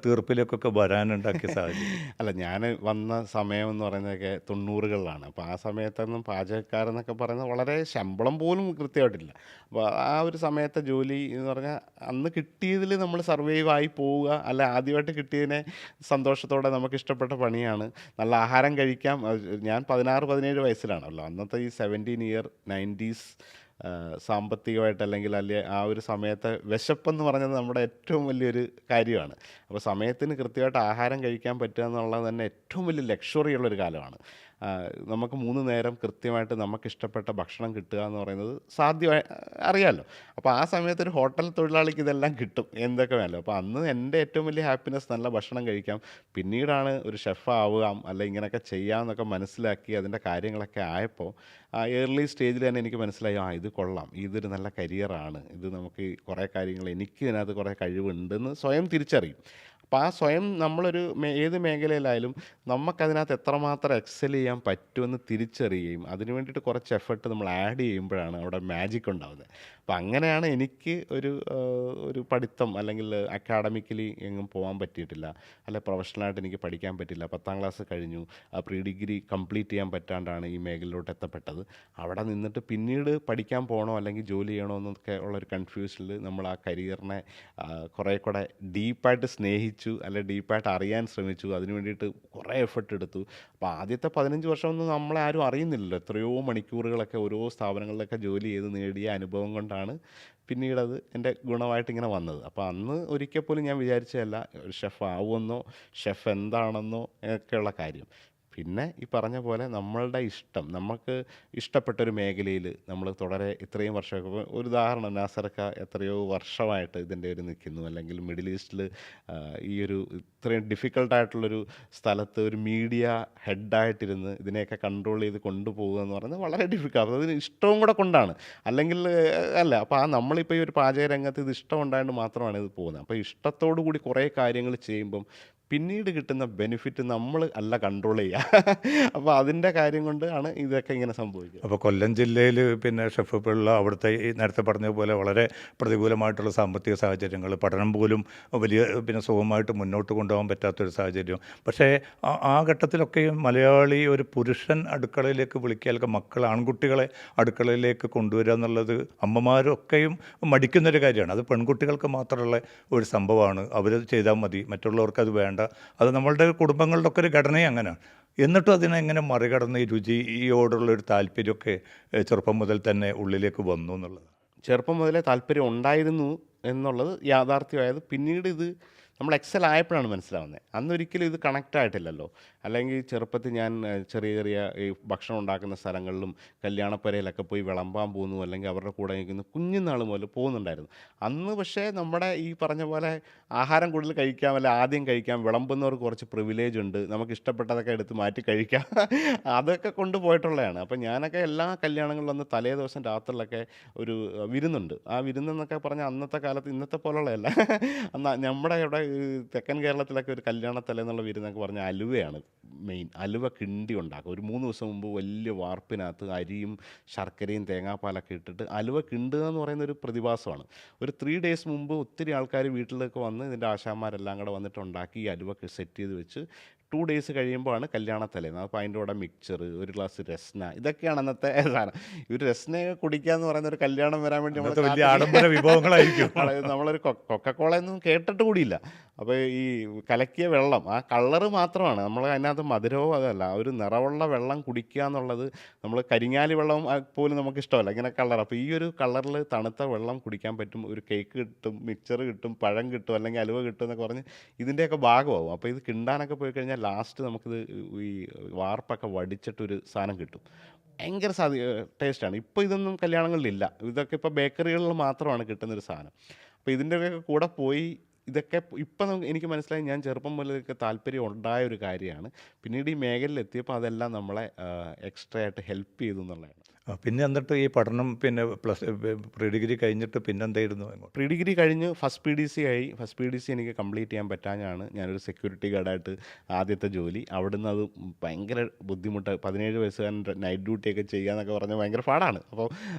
തീർപ്പിലേക്കൊക്കെ വരാനുണ്ടാക്കിയ സാഹചര്യം? അല്ല, ഞാൻ വന്ന സമയം എന്ന് പറയുന്നതൊക്കെ 90കളിലാണ്. അപ്പോൾ ആ സമയത്തൊന്നും പാചകക്കാരെന്നൊക്കെ പറയുന്നത് വളരെ ശമ്പളം പോലും കൃത്യമായിട്ടില്ല. അപ്പോൾ ആ ഒരു സമയത്തെ ജോലി എന്ന് പറഞ്ഞാൽ അന്ന് കിട്ടിയതിൽ നമ്മൾ സർവൈവ് ആയി പോവുക, അല്ല ആദ്യമായിട്ട് കിട്ടിയതിനെ സന്തോഷത്തോടെ നമുക്ക് ഇഷ്ടപ്പെട്ട പണിയാണ്, നല്ല ആഹാരം കഴിക്കാം. ഞാൻ 16-17 വയസ്സിലാണല്ലോ, അന്നത്തെ ഈ 17 ഇയർ 90s സാമ്പത്തികമായിട്ട് അല്ലെങ്കിൽ ആ ഒരു സമയത്തെ വിശപ്പെന്ന് പറഞ്ഞത് നമ്മുടെ ഏറ്റവും വലിയൊരു കാര്യമാണ്. അപ്പോൾ സമയത്തിന് കൃത്യമായിട്ട് ആഹാരം കഴിക്കാൻ പറ്റുക എന്നുള്ളത് തന്നെ ഏറ്റവും വലിയ ലക്ഷറി ഉള്ളൊരു കാലമാണ്. നമുക്ക് 3 നേരം കൃത്യമായിട്ട് നമുക്കിഷ്ടപ്പെട്ട ഭക്ഷണം കിട്ടുക എന്ന് പറയുന്നത് സാധ്യമായി അറിയാമല്ലോ. അപ്പോൾ ആ സമയത്ത് ഒരു ഹോട്ടൽ തൊഴിലാളിക്ക് ഇതെല്ലാം കിട്ടും, എന്തൊക്കെ വേണമല്ലോ. അപ്പോൾ അന്ന് എൻ്റെ ഏറ്റവും വലിയ ഹാപ്പിനെസ് നല്ല ഭക്ഷണം കഴിക്കാം. പിന്നീടാണ് ഒരു ഷെഫ് ആവാം, അല്ല ഇങ്ങനെയൊക്കെ ചെയ്യാമെന്നൊക്കെ മനസ്സിലാക്കി അതിൻ്റെ കാര്യങ്ങളൊക്കെ ആയപ്പോൾ ആ ഏർലി സ്റ്റേജിൽ തന്നെ എനിക്ക് മനസ്സിലായി, ഇത് കൊള്ളാം, ഇതൊരു നല്ല കരിയറാണ്, ഇത് നമുക്ക് കുറേ കാര്യങ്ങൾ എനിക്ക് ഇതിനകത്ത് കുറേ കഴിവുണ്ടെന്ന് സ്വയം തിരിച്ചറിയും. അപ്പോൾ ആ സ്വയം നമ്മളൊരു ഏത് മേഖലയിലായാലും നമുക്കതിനകത്ത് എത്രമാത്രം എക്സൽ ചെയ്യാൻ പറ്റുമെന്ന് തിരിച്ചറിയുകയും അതിന് വേണ്ടിയിട്ട് കുറച്ച് എഫർട്ട് നമ്മൾ ആഡ് ചെയ്യുമ്പോഴാണ് അവിടെ മാജിക് ഉണ്ടാവുന്നത്. അപ്പോൾ അങ്ങനെയാണ് എനിക്ക് ഒരു പഠിത്തം അല്ലെങ്കിൽ അക്കാഡമിക്കലി എങ്ങും പോകാൻ പറ്റിയിട്ടില്ല, അല്ലെ പ്രൊഫഷണലായിട്ട് എനിക്ക് പഠിക്കാൻ പറ്റില്ല. 10ാം ക്ലാസ് കഴിഞ്ഞു, പ്രീ ഡിഗ്രി കംപ്ലീറ്റ് ചെയ്യാൻ പറ്റാണ്ടാണ് ഈ മേഖലയിലോട്ട് എത്തപ്പെട്ടത്. അവിടെ നിന്നിട്ട് പിന്നീട് പഠിക്കാൻ പോകണോ അല്ലെങ്കിൽ ജോലി ചെയ്യണോ എന്നൊക്കെ ഉള്ളൊരു കൺഫ്യൂഷനിൽ നമ്മൾ ആ കരിയറിനെ കുറേ കൂടെ ഡീപ്പായിട്ട് സ്നേഹിച്ചു, അല്ലെ ഡീപ്പായിട്ട് അറിയാൻ ശ്രമിച്ചു. അതിന് വേണ്ടിയിട്ട് കുറേ എഫർട്ട് എടുത്തു. അപ്പോൾ ആദ്യത്തെ 15 വർഷമൊന്നും നമ്മളെ ആരും അറിയുന്നില്ലല്ലോ. എത്രയോ മണിക്കൂറുകളൊക്കെ ഓരോ സ്ഥാപനങ്ങളിലൊക്കെ ജോലി ചെയ്ത് നേടിയ അനുഭവം കൊണ്ടാണ് പിന്നീടത് എൻ്റെ ഗുണമായിട്ട് ഇങ്ങനെ വന്നത്. അപ്പോൾ അന്ന് ഒരിക്കൽ പോലും ഞാൻ വിചാരിച്ചതല്ല ഒരു ഷെഫ് ആവുമെന്നോ ഷെഫ് എന്താണെന്നോ ഒക്കെയുള്ള കാര്യം. പിന്നെ ഈ പറഞ്ഞ പോലെ നമ്മളുടെ ഇഷ്ടം, നമുക്ക് ഇഷ്ടപ്പെട്ടൊരു മേഖലയിൽ നമ്മൾ തുടരെ ഇത്രയും വർഷമൊക്കെ, ഒരു ഉദാഹരണം നാസർക്ക എത്രയോ വർഷമായിട്ട് ഇതിൻ്റെ ഒരു നിൽക്കുന്നു, അല്ലെങ്കിൽ മിഡിൽ ഈസ്റ്റിൽ ഈ ഒരു ഇത്രയും ഡിഫിക്കൽട്ടായിട്ടുള്ളൊരു സ്ഥലത്ത് ഒരു മീഡിയ ഹെഡായിട്ടിരുന്ന് ഇതിനെയൊക്കെ കൺട്രോൾ ചെയ്ത് കൊണ്ടുപോകുക എന്ന് പറയുന്നത് വളരെ ഡിഫിക്കൽട്ട്. അതിന് ഇഷ്ടവും കൂടെ കൊണ്ടാണ്, അല്ലെങ്കിൽ അല്ല. അപ്പോൾ നമ്മളിപ്പോൾ ഈ ഒരു പാചക രംഗത്ത് ഇത് ഇഷ്ടം ഉണ്ടായതുകൊണ്ട് മാത്രമാണ് ഇത് പോകുന്നത്. അപ്പോൾ ഇഷ്ടത്തോടു കൂടി കുറേ കാര്യങ്ങൾ ചെയ്യുമ്പം പിന്നീട് കിട്ടുന്ന ബെനിഫിറ്റ് നമ്മൾ അല്ല കൺട്രോൾ ചെയ്യുക. അപ്പോൾ അതിൻ്റെ കാര്യം കൊണ്ട് ആണ് ഇതൊക്കെ ഇങ്ങനെ സംഭവിക്കുക. അപ്പോൾ കൊല്ലം ജില്ലയിൽ പിന്നെ ഷെഫ് പിള്ള അവിടുത്തെ ഈ നേരത്തെ പറഞ്ഞ പോലെ വളരെ പ്രതികൂലമായിട്ടുള്ള സാമ്പത്തിക സാഹചര്യങ്ങൾ, പഠനം പോലും വലിയ പിന്നെ സുഖമായിട്ട് മുന്നോട്ട് കൊണ്ടുപോകാൻ പറ്റാത്തൊരു സാഹചര്യം. പക്ഷേ ആ ഘട്ടത്തിലൊക്കെയും മലയാളി ഒരു പുരുഷൻ അടുക്കളയിലേക്ക് വിളിക്കുക, അല്ലെങ്കിൽ മക്കൾ ആൺകുട്ടികളെ അടുക്കളയിലേക്ക് കൊണ്ടുവരിക എന്നുള്ളത് അമ്മമാരൊക്കെയും മടിക്കുന്നൊരു കാര്യമാണ്. അത് പെൺകുട്ടികൾക്ക് മാത്രമുള്ള ഒരു സംഭവമാണ്. അവരത് ചെയ്താൽ മതി, മറ്റുള്ളവർക്ക് അത് വേണ്ട. അത് നമ്മളുടെ കുടുംബങ്ങളുടെ ഒക്കെ ഒരു ഘടനയും അങ്ങനെയാണ്. എന്നിട്ടും അതിനെ എങ്ങനെ മറികടന്ന് ഈ രുചിയോടുള്ളൊരു താല്പര്യമൊക്കെ ചെറുപ്പം മുതൽ തന്നെ ഉള്ളിലേക്ക് വന്നു എന്നുള്ളത്? ചെറുപ്പം മുതലേ താല്പര്യം ഉണ്ടായിരുന്നു എന്നുള്ളത് യാഥാർത്ഥ്യമായത് പിന്നീട് ഇത് നമ്മൾ എക്സൽ ആയപ്പോഴാണ് മനസ്സിലാവുന്നത്. അന്നൊരിക്കലും ഇത് കണക്റ്റ് ആയിട്ടില്ലല്ലോ. അല്ലെങ്കിൽ ചെറുപ്പത്തിൽ ഞാൻ ചെറിയ ചെറിയ ഈ ഭക്ഷണം ഉണ്ടാക്കുന്ന സ്ഥലങ്ങളിലും കല്യാണപ്പരയിലൊക്കെ പോയി വിളമ്പാൻ പോകുന്നു, അല്ലെങ്കിൽ അവരുടെ കൂടെ നിൽക്കുന്ന കുഞ്ഞുനാൾ മുതൽ പോകുന്നുണ്ടായിരുന്നു. അന്ന് പക്ഷേ നമ്മുടെ ഈ പറഞ്ഞ പോലെ ആഹാരം കൂടുതൽ കഴിക്കാം, അല്ലെ ആദ്യം കഴിക്കാം, വിളമ്പുന്നവർക്ക് കുറച്ച് പ്രിവിലേജ് ഉണ്ട്, നമുക്ക് ഇഷ്ടപ്പെട്ടതൊക്കെ എടുത്ത് മാറ്റി കഴിക്കാം, അതൊക്കെ കൊണ്ടുപോയിട്ടുള്ളതാണ്. അപ്പം ഞാനൊക്കെ എല്ലാ കല്യാണങ്ങളിലും അന്ന് തലേ ദിവസം രാത്രിയിലൊക്കെ ഒരു വിരുന്നുണ്ട്. ആ വിരുന്നെന്നൊക്കെ പറഞ്ഞാൽ അന്നത്തെ കാലത്ത് ഇന്നത്തെ പോലുള്ളതല്ല. അന്ന് നമ്മുടെ ഇവിടെ തെക്കൻ കേരളത്തിലൊക്കെ ഒരു കല്യാണത്തലേന്നുള്ള വിരുന്നൊക്കെ പറഞ്ഞാൽ അലുവയാണ് മെയിൻ. അലുവ കിണ്ടി ഉണ്ടാക്കും. ഒരു 3 ദിവസം മുമ്പ് വലിയ വാർപ്പിനകത്ത് അരിയും ശർക്കരയും തേങ്ങാപ്പാലൊക്കെ ഇട്ടിട്ട് അലുവ കിണ്ടുക എന്ന് പറയുന്ന ഒരു പ്രതിഭാസമാണ്. ഒരു 3 ഡേയ്സ് മുമ്പ് ഒത്തിരി ആൾക്കാർ വീട്ടിലേക്ക് വന്ന് ഇതിൻ്റെ ആശാന്മാരെല്ലാം കൂടെ വന്നിട്ട് ഉണ്ടാക്കി ഈ അലുവ സെറ്റ് ചെയ്ത് വെച്ച് 2 ഡേയ്സ് കഴിയുമ്പോഴാണ് കല്യാണത്തലേന്ന്. അപ്പോൾ അതിൻ്റെ കൂടെ മിക്സർ, ഒരു ഗ്ലാസ് രസ്ന, ഇതൊക്കെയാണ് അന്നത്തെ സാധനം. ഈ ഒരു രസ്നയൊക്കെ കുടിക്കുക എന്ന് പറയുന്ന ഒരു കല്യാണം വരാൻ വേണ്ടി നമ്മൾ വലിയ ആഡംബര വിഭവങ്ങളായിരിക്കും. നമ്മളൊരു കൊക്കക്കോളയൊന്നും കേട്ടിട്ട് കൂടിയില്ല. അപ്പോൾ ഈ കലക്കിയ വെള്ളം, ആ കളറ് മാത്രമാണ് നമ്മൾ അതിനകത്ത് മധുരവും അതല്ല, ഒരു നിറവുള്ള വെള്ളം കുടിക്കുക എന്നുള്ളത്, നമ്മൾ കരിങ്ങാലി വെള്ളം പോലും നമുക്ക് ഇഷ്ടമല്ല ഇങ്ങനെ കളർ. അപ്പോൾ ഈ ഒരു കളറിൽ തണുത്ത വെള്ളം കുടിക്കാൻ പറ്റും, ഒരു കേക്ക് കിട്ടും, മിക്സർ കിട്ടും, പഴം കിട്ടും, അല്ലെങ്കിൽ അലുവ കിട്ടും എന്നൊക്കെ പറഞ്ഞ് ഇതിൻ്റെയൊക്കെ ഭാഗമാവും. അപ്പോൾ ഇത് കിണ്ടാനൊക്കെ പോയി കഴിഞ്ഞാൽ ലാസ്റ്റ് നമുക്കിത് ഈ വാർപ്പൊക്കെ വടിച്ചിട്ടൊരു സാധനം കിട്ടും. ഭയങ്കര ടേസ്റ്റാണ്. ഇപ്പോൾ ഇതൊന്നും കല്യാണങ്ങളിലില്ല. ഇതൊക്കെ ഇപ്പോൾ ബേക്കറികളിൽ മാത്രമാണ് കിട്ടുന്നൊരു സാധനം. അപ്പോൾ ഇതിൻ്റെയൊക്കെ കൂടെ പോയി ഇതൊക്കെ ഇപ്പം എനിക്ക് മനസ്സിലായി. ഞാൻ ചെറുപ്പം മുതലൊക്കെ താല്പര്യം ഉണ്ടായ ഒരു കാര്യമാണ്. പിന്നീട് ഈ മേഖലയിൽ എത്തിയപ്പോൾ അതെല്ലാം നമ്മളെ എക്സ്ട്രാ ആയിട്ട് ഹെൽപ്പ് ചെയ്തു എന്നുള്ളതാണ്. പിന്നെ എന്നിട്ട് ഈ പഠനം പിന്നെ പ്രീ ഡിഗ്രി കഴിഞ്ഞിട്ട് പിന്നെന്തായിരുന്നു അങ്ങോട്ട്? പ്രീ ഡിഗ്രി കഴിഞ്ഞ് ഫസ്റ്റ് പി ഡി സി ആയി. ഫസ്റ്റ് പി ഡി സി എനിക്ക് കംപ്ലീറ്റ് ചെയ്യാൻ പറ്റാഞ്ഞാണ് ഞാനൊരു സെക്യൂരിറ്റി ഗാർഡായിട്ട് ആദ്യത്തെ ജോലി. അവിടുന്ന് അത് ഭയങ്കര ബുദ്ധിമുട്ട്. 17 വയസ്സുകാരൻ നൈറ്റ് ഡ്യൂട്ടിയൊക്കെ ചെയ്യുക എന്നൊക്കെ പറഞ്ഞാൽ ഭയങ്കര പാടാണ്. അപ്പോൾ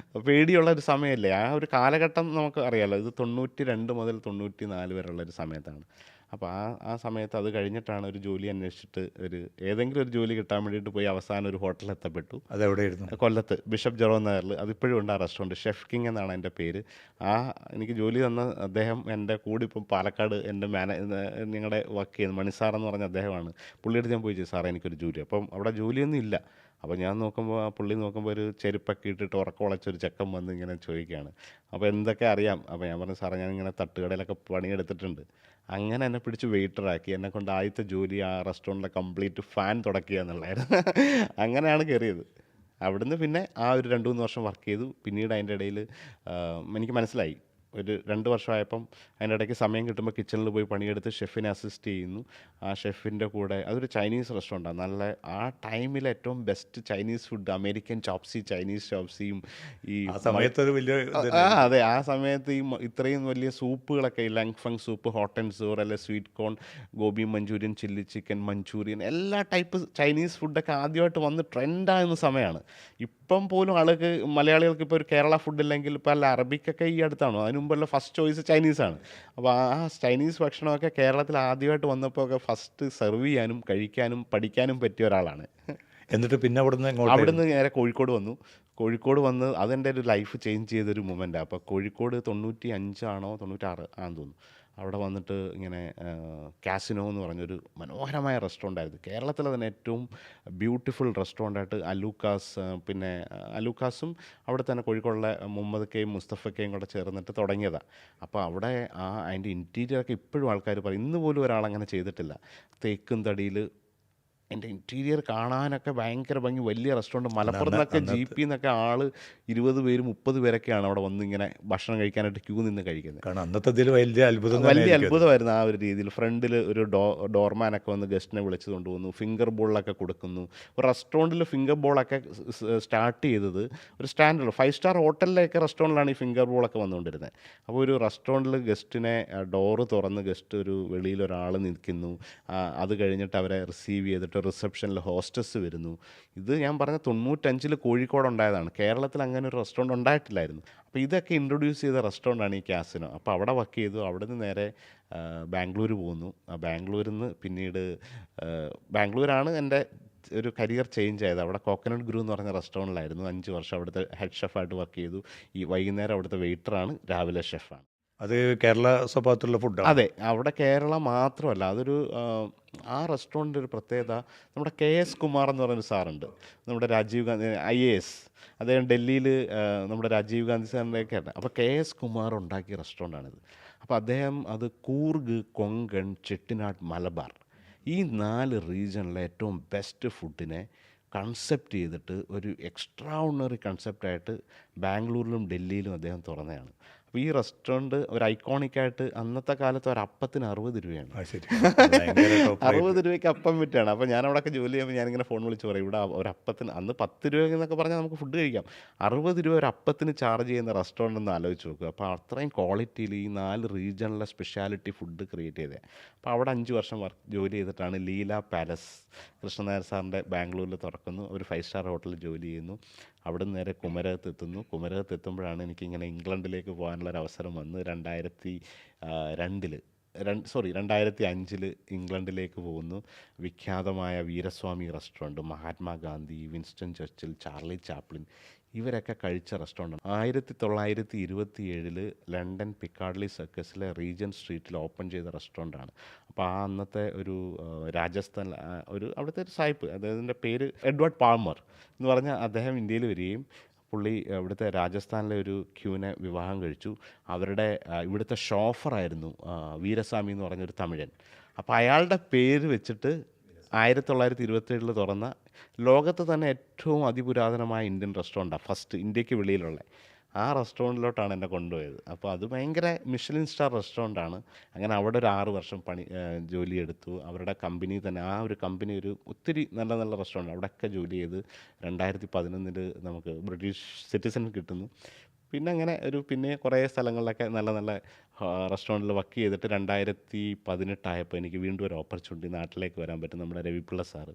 പേടിയുള്ള ഒരു സമയമല്ലേ. ആ ഒരു കാലഘട്ടം നമുക്ക് അറിയാമല്ലോ. ഇത് 92 മുതൽ 94 വരെയുള്ളൊരു സമയത്താണ്. അപ്പോൾ ആ സമയത്ത് അത് കഴിഞ്ഞിട്ടാണ് ഒരു ജോലി അന്വേഷിച്ചിട്ട് ഏതെങ്കിലും ഒരു ജോലി കിട്ടാൻ വേണ്ടിയിട്ട് പോയി അവസാനം ഒരു ഹോട്ടലിൽ എത്തപ്പെട്ടു. അതെവിടെയായിരുന്നു? കൊല്ലത്ത് ബിഷപ്പ് ജെറോം നഗറിൽ. അതിപ്പോഴും ഉണ്ട് ആ റെസ്റ്റോറൻറ്റ്. ഷെഫ് കിങ് എന്നാണ് എൻ്റെ പേര്. എനിക്ക് ജോലി തന്ന അദ്ദേഹം എൻ്റെ കൂടെ ഇപ്പം പാലക്കാട് എൻ്റെ ഞങ്ങളുടെ വർക്ക് ചെയ്യുന്നത് മണിസാർ എന്ന് പറഞ്ഞ അദ്ദേഹമാണ്. പുള്ളിയുടെ ഞാൻ പോയി സാറേ എനിക്കൊരു ജോലി. അപ്പം അവിടെ ജോലിയൊന്നും ഇല്ല. അപ്പോൾ ഞാൻ നോക്കുമ്പോൾ പുള്ളി നോക്കുമ്പോൾ ഒരു ചെരുപ്പൊക്കെ ഇട്ടിട്ട് ഉറക്കമുളച്ചൊരു ചെക്കൻ വന്ന് ഇങ്ങനെ ചോദിക്കുകയാണ്, അപ്പോൾ എന്തൊക്കെ അറിയാം. അപ്പോൾ ഞാൻ പറഞ്ഞു സാറേ ഞാനിങ്ങനെ തട്ടുകടയിലൊക്കെ പണിയെടുത്തിട്ടുണ്ട്. അങ്ങനെ എന്നെ പിടിച്ച് വെയിറ്ററാക്കി. എന്നെ കൊണ്ട് ആദ്യത്തെ ജോലി ആ റെസ്റ്റോറൻറ്റിലെ കംപ്ലീറ്റ് ഫാൻ തുടക്കുക എന്നുള്ളതായിരുന്നു. അങ്ങനെയാണ് കയറിയത്. അവിടുന്ന് പിന്നെ ആ ഒരു 2-3 വർഷം വർക്ക് ചെയ്തു. പിന്നീട് അതിൻ്റെ ഇടയിൽ എനിക്ക് മനസ്സിലായി ഒരു 2 വർഷമായപ്പം അതിൻ്റെ ഇടയ്ക്ക് സമയം കിട്ടുമ്പോൾ കിച്ചണിൽ പോയി പണിയെടുത്ത് ഷെഫിനെ അസിസ്റ്റ് ചെയ്യുന്നു. ആ ഷെഫിൻ്റെ കൂടെ അതൊരു ചൈനീസ് റെസ്റ്റോറൻറ്റാണ്. നല്ല ആ ടൈമിൽ ഏറ്റവും best Chinese food, American chop suey, Chinese ചോപ്സിയും ഈ ആ സമയത്തൊരു വലിയ അതെ, ആ സമയത്ത് ഇത്രയും വലിയ സൂപ്പുകളൊക്കെ, ഈ ലങ്ഫങ് സൂപ്പ്, ഹോട്ട് ആൻഡ് സോർ, അല്ലെ sweet corn, gobi manchurian, chilli chicken manchurian, എല്ലാ ടൈപ്പ് ചൈനീസ് ഫുഡൊക്കെ ആദ്യമായിട്ട് വന്ന് ട്രെൻഡാകുന്ന സമയമാണ്. ഇപ്പം പോലും ആൾക്ക് മലയാളികൾക്ക് ഇപ്പോൾ ഒരു കേരള ഫുഡ് ഇല്ലെങ്കിൽ ഇപ്പോൾ അല്ല അറബിക്കൊക്കെ ഈ അടുത്താണോ, അതിന് മുമ്പുള്ള ഫസ്റ്റ് ചോയ്സ് ചൈനീസാണ്. അപ്പോൾ ആ ചൈനീസ് ഭക്ഷണമൊക്കെ കേരളത്തിൽ ആദ്യമായിട്ട് വന്നപ്പോൾ ഒക്കെ ഫസ്റ്റ് സെർവ് ചെയ്യാനും കഴിക്കാനും പഠിക്കാനും പറ്റിയ ഒരാളാണ്. എന്നിട്ട് പിന്നെ അവിടുന്ന് എങ്ങോട്ട് അവിടുന്ന് നേരെ കോഴിക്കോട് വന്നു. കോഴിക്കോട് വന്ന് അതെൻ്റെ ഒരു ലൈഫ് ചേഞ്ച് ചെയ്തൊരു മൊമെൻറ്റാണ്. അപ്പോൾ കോഴിക്കോട് 95 ആണോ 96 ആണെന്ന് തോന്നുന്നു. അവിടെ വന്നിട്ട് ഇങ്ങനെ കാസിനോ എന്ന് പറഞ്ഞൊരു മനോഹരമായ റെസ്റ്റോറൻ്റ് ആയിരുന്നു. കേരളത്തിലെ തന്നെ ഏറ്റവും ബ്യൂട്ടിഫുൾ റെസ്റ്റോറൻ്റായിട്ട് പിന്നെ അലൂക്കാസും അവിടെ തന്നെ കോഴിക്കോടുള്ള മുഹമ്മദ് മുസ്തഫക്കയും കൂടെ ചേർന്നിട്ട് തുടങ്ങിയതാണ്. അപ്പോൾ അവിടെ അതിൻ്റെ ഇൻറ്റീരിയറൊക്കെ ഇപ്പോഴും ആൾക്കാർ പറയും, ഇന്ന് പോലും ഒരാളങ്ങനെ ചെയ്തിട്ടില്ല. തേക്കും തടിയിൽ എൻ്റെ ഇൻറ്റീരിയർ കാണാനൊക്കെ ഭയങ്കര ഭംഗി, വലിയ റെസ്റ്റോറൻറ്റ്. മലപ്പുറത്ത് നിന്നൊക്കെ ജീപ്പിൽ നിന്നൊക്കെ 20 പേര് 30 പേരൊക്കെയാണ് അവിടെ വന്ന് ഇങ്ങനെ ഭക്ഷണം കഴിക്കാനായിട്ട് ക്യൂ നിന്ന് കഴിക്കുന്നത്. കാരണം അന്നത്തെ ഇതിൽ വലിയ അത്ഭുതം വലിയ അത്ഭുതമായിരുന്നു ആ ഒരു രീതിയിൽ. ഫ്രണ്ടിൽ ഒരു ഡോർമാനൊക്കെ വന്ന് ഗസ്റ്റിനെ വിളിച്ച് കൊണ്ടുപോകുന്നു, ഫിംഗർ ബോളൊക്കെ കൊടുക്കുന്നു. ഒരു റെസ്റ്റോറൻറ്റിൽ ഫിംഗർ ബോളൊക്കെ സ്റ്റാർട്ട് ചെയ്തത് ഒരു സ്റ്റാൻഡേർഡ് 5 സ്റ്റാർ ഹോട്ടലിലേക്ക് റെസ്റ്റോറൻറ്റിലാണ് ഈ ഫിംഗർ ബോളൊക്കെ വന്നുകൊണ്ടിരുന്നത്. അപ്പോൾ ഒരു റെസ്റ്റോറൻറ്റിൽ ഗസ്റ്റിനെ ഡോറ് തുറന്ന് ഗസ്റ്റ് ഒരു വെളിയിൽ ഒരാൾ നിൽക്കുന്നു, അത് കഴിഞ്ഞിട്ട് അവരെ റിസീവ് ചെയ്തിട്ട് റിസപ്ഷനിൽ ഹോസ്റ്റസ് വരുന്നു. ഇത് ഞാൻ പറഞ്ഞ 95-ൽ കോഴിക്കോട് ഉണ്ടായതാണ്. കേരളത്തിൽ അങ്ങനെ ഒരു റെസ്റ്റോറൻറ്റ് ഉണ്ടായിട്ടില്ലായിരുന്നു. അപ്പോൾ ഇതൊക്കെ ഇൻട്രൊഡ്യൂസ് ചെയ്ത റെസ്റ്റോറൻ്റാണ് ഈ കാസിനോ. അപ്പോൾ അവിടെ വർക്ക് ചെയ്തു. അവിടെ നിന്ന് നേരെ ബാംഗ്ലൂർ പോകുന്നു. ബാംഗ്ലൂരിൽ നിന്ന് പിന്നീട് ബാംഗ്ലൂരാണ് എൻ്റെ ഒരു കരിയർ ചേഞ്ച് ആയത്. അവിടെ കോക്കനട്ട് ഗ്രൂ എന്ന് പറഞ്ഞ റെസ്റ്റോറൻറ്റിലായിരുന്നു 5 വർഷം അവിടുത്തെ ഹെഡ് ഷെഫായിട്ട് വർക്ക് ചെയ്തു. ഈ വൈകുന്നേരം അവിടുത്തെ വെയിറ്ററാണ്, രാവിലെ ഷെഫാണ്. അത് കേരള സ്വഭാവത്തിലുള്ള ഫുഡാണ്. അതെ, അവിടെ കേരളം മാത്രമല്ല, അതൊരു ആ റെസ്റ്റോറൻറ്റിൻ്റെ ഒരു പ്രത്യേകത, നമ്മുടെ KS കുമാർ എന്ന് പറയുന്നൊരു സാറുണ്ട്, നമ്മുടെ രാജീവ് ഗാന്ധി IAS, അദ്ദേഹം ഡൽഹിയിൽ നമ്മുടെ രാജീവ് ഗാന്ധി സാറിൻ്റെയൊക്കെയാണ്. അപ്പോൾ KS കുമാർ ഉണ്ടാക്കിയ റെസ്റ്റോറൻ്റാണിത്. അപ്പോൾ അദ്ദേഹം അത് കൂർഗ്, കൊങ്കൺ, ചെട്ടിനാട്, മലബാർ ഈ 4 റീജിയണിലെ ഏറ്റവും ബെസ്റ്റ് ഫുഡിനെ കൺസെപ്റ്റ് ചെയ്തിട്ട് ഒരു എക്സ്ട്രാ ഓർഡിനറി കൺസെപ്റ്റായിട്ട് ബാംഗ്ലൂരിലും ഡൽഹിയിലും അദ്ദേഹം തുറന്നതാണ്. അപ്പോൾ ഈ റെസ്റ്റോറൻറ്റ് ഒരു ഐക്കോണിക്കായിട്ട് അന്നത്തെ കാലത്ത് ഒരു അപ്പത്തിന് 60 രൂപയാണ്. ശരി, ഭയങ്കര top ആയി. 60 രൂപയ്ക്ക് അപ്പം വിറ്റാണ്. അപ്പോൾ ഞാൻ അവിടെയൊക്കെ ജോലി ചെയ്യുമ്പോൾ ഞാനിങ്ങനെ ഫോൺ വിളിച്ച് പറയും, ഇവിടെ ഒരു അപ്പത്തിന് അന്ന് 10 രൂപ എന്നൊക്കെ പറഞ്ഞാൽ നമുക്ക് ഫുഡ് കഴിക്കാം, 60 രൂപ ഒരു അപ്പത്തിന് ചാർജ് ചെയ്യുന്ന റെസ്റ്റോറൻ്റ് ഒന്ന് ആലോചിച്ച് നോക്കുക. അപ്പോൾ അത്രയും ക്വാളിറ്റിയിൽ ഈ 4 റീജിയണിലെ സ്പെഷ്യാലിറ്റി ഫുഡ് ക്രിയേറ്റ് ചെയ്തത്. അപ്പോൾ അവിടെ 5 വർഷം ജോലി ചെയ്തിട്ടാണ് ലീല പാലസ്, കൃഷ്ണനായർ സാറിൻ്റെ ബാംഗ്ലൂരിൽ തുറക്കുന്നു. ഒരു 5 സ്റ്റാർ ഹോട്ടലിൽ ജോലി ചെയ്യുന്നു. അവിടെ നിന്ന് നേരെ കുമരകത്ത് എത്തുന്നു. കുമരകത്ത് എത്തുമ്പോഴാണ് എനിക്കിങ്ങനെ ഇംഗ്ലണ്ടിലേക്ക് പോകാനുള്ളൊരു അവസരം വന്ന് 2005 ഇംഗ്ലണ്ടിലേക്ക് പോകുന്നു. വിഖ്യാതമായ Veeraswamy restaurant, Mahatma Gandhi, Winston Churchill, Charlie Chaplin ഇവരൊക്കെ കഴിച്ച റെസ്റ്റോറൻറ്റാണ്. 1927 ലണ്ടൻ പിക്കാഡ്ലി സർക്കസിലെ റീജൻറ്റ് സ്ട്രീറ്റിൽ ഓപ്പൺ ചെയ്ത റെസ്റ്റോറൻറ്റാണ്. അപ്പോൾ ആ അന്നത്തെ ഒരു രാജസ്ഥാൻ അവിടുത്തെ ഒരു സായിപ്പ്, അദ്ദേഹത്തിൻ്റെ പേര് എഡ്വേർഡ് പാൾമർ എന്ന് പറഞ്ഞാൽ അദ്ദേഹം ഇന്ത്യയിൽ വരികയും പുള്ളി ഇവിടുത്തെ രാജസ്ഥാനിലെ ഒരു ക്യൂവിനെ വിവാഹം കഴിച്ചു. അവരുടെ ഇവിടുത്തെ ഷോഫറായിരുന്നു വീരസ്വാമി എന്ന് പറഞ്ഞൊരു തമിഴൻ. അപ്പോൾ അയാളുടെ പേര് വെച്ചിട്ട് 1927 തുറന്ന ലോകത്ത് തന്നെ ഏറ്റവും അതിപുരാതനമായ ഇന്ത്യൻ റെസ്റ്റോറൻറ്റാണ്, ഫസ്റ്റ് ഇന്ത്യക്ക് വെളിയിലുള്ള ആ റെസ്റ്റോറൻറ്റിലോട്ടാണ് എന്നെ കൊണ്ടുപോയത്. അപ്പോൾ അത് ഭയങ്കര മിഷലിൻ സ്റ്റാർ റെസ്റ്റോറൻറ്റാണ്. അങ്ങനെ അവിടെ ഒരു 6 വർഷം ജോലിയെടുത്തു. അവരുടെ കമ്പനി തന്നെ, ആ ഒരു കമ്പനി ഒരു ഒത്തിരി നല്ല നല്ല റെസ്റ്റോറൻറ്റ് അവിടെയൊക്കെ ജോലി ചെയ്ത് 2011 നമുക്ക് ബ്രിട്ടീഷ് സിറ്റിസൺ കിട്ടുന്നു. പിന്നെ അങ്ങനെ പിന്നെ കുറേ സ്ഥലങ്ങളിലൊക്കെ നല്ല നല്ല റെസ്റ്റോറൻറ്റിൽ വർക്ക് ചെയ്തിട്ട് 2018 ആയപ്പോൾ എനിക്ക് വീണ്ടും ഒരു ഓപ്പർച്യൂണിറ്റി നാട്ടിലേക്ക് വരാൻ പറ്റും. നമ്മുടെ രവിപിള്ള സാറ്,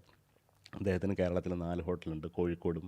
അദ്ദേഹത്തിന് കേരളത്തിൽ 4 ഹോട്ടലുണ്ട്, കോഴിക്കോടും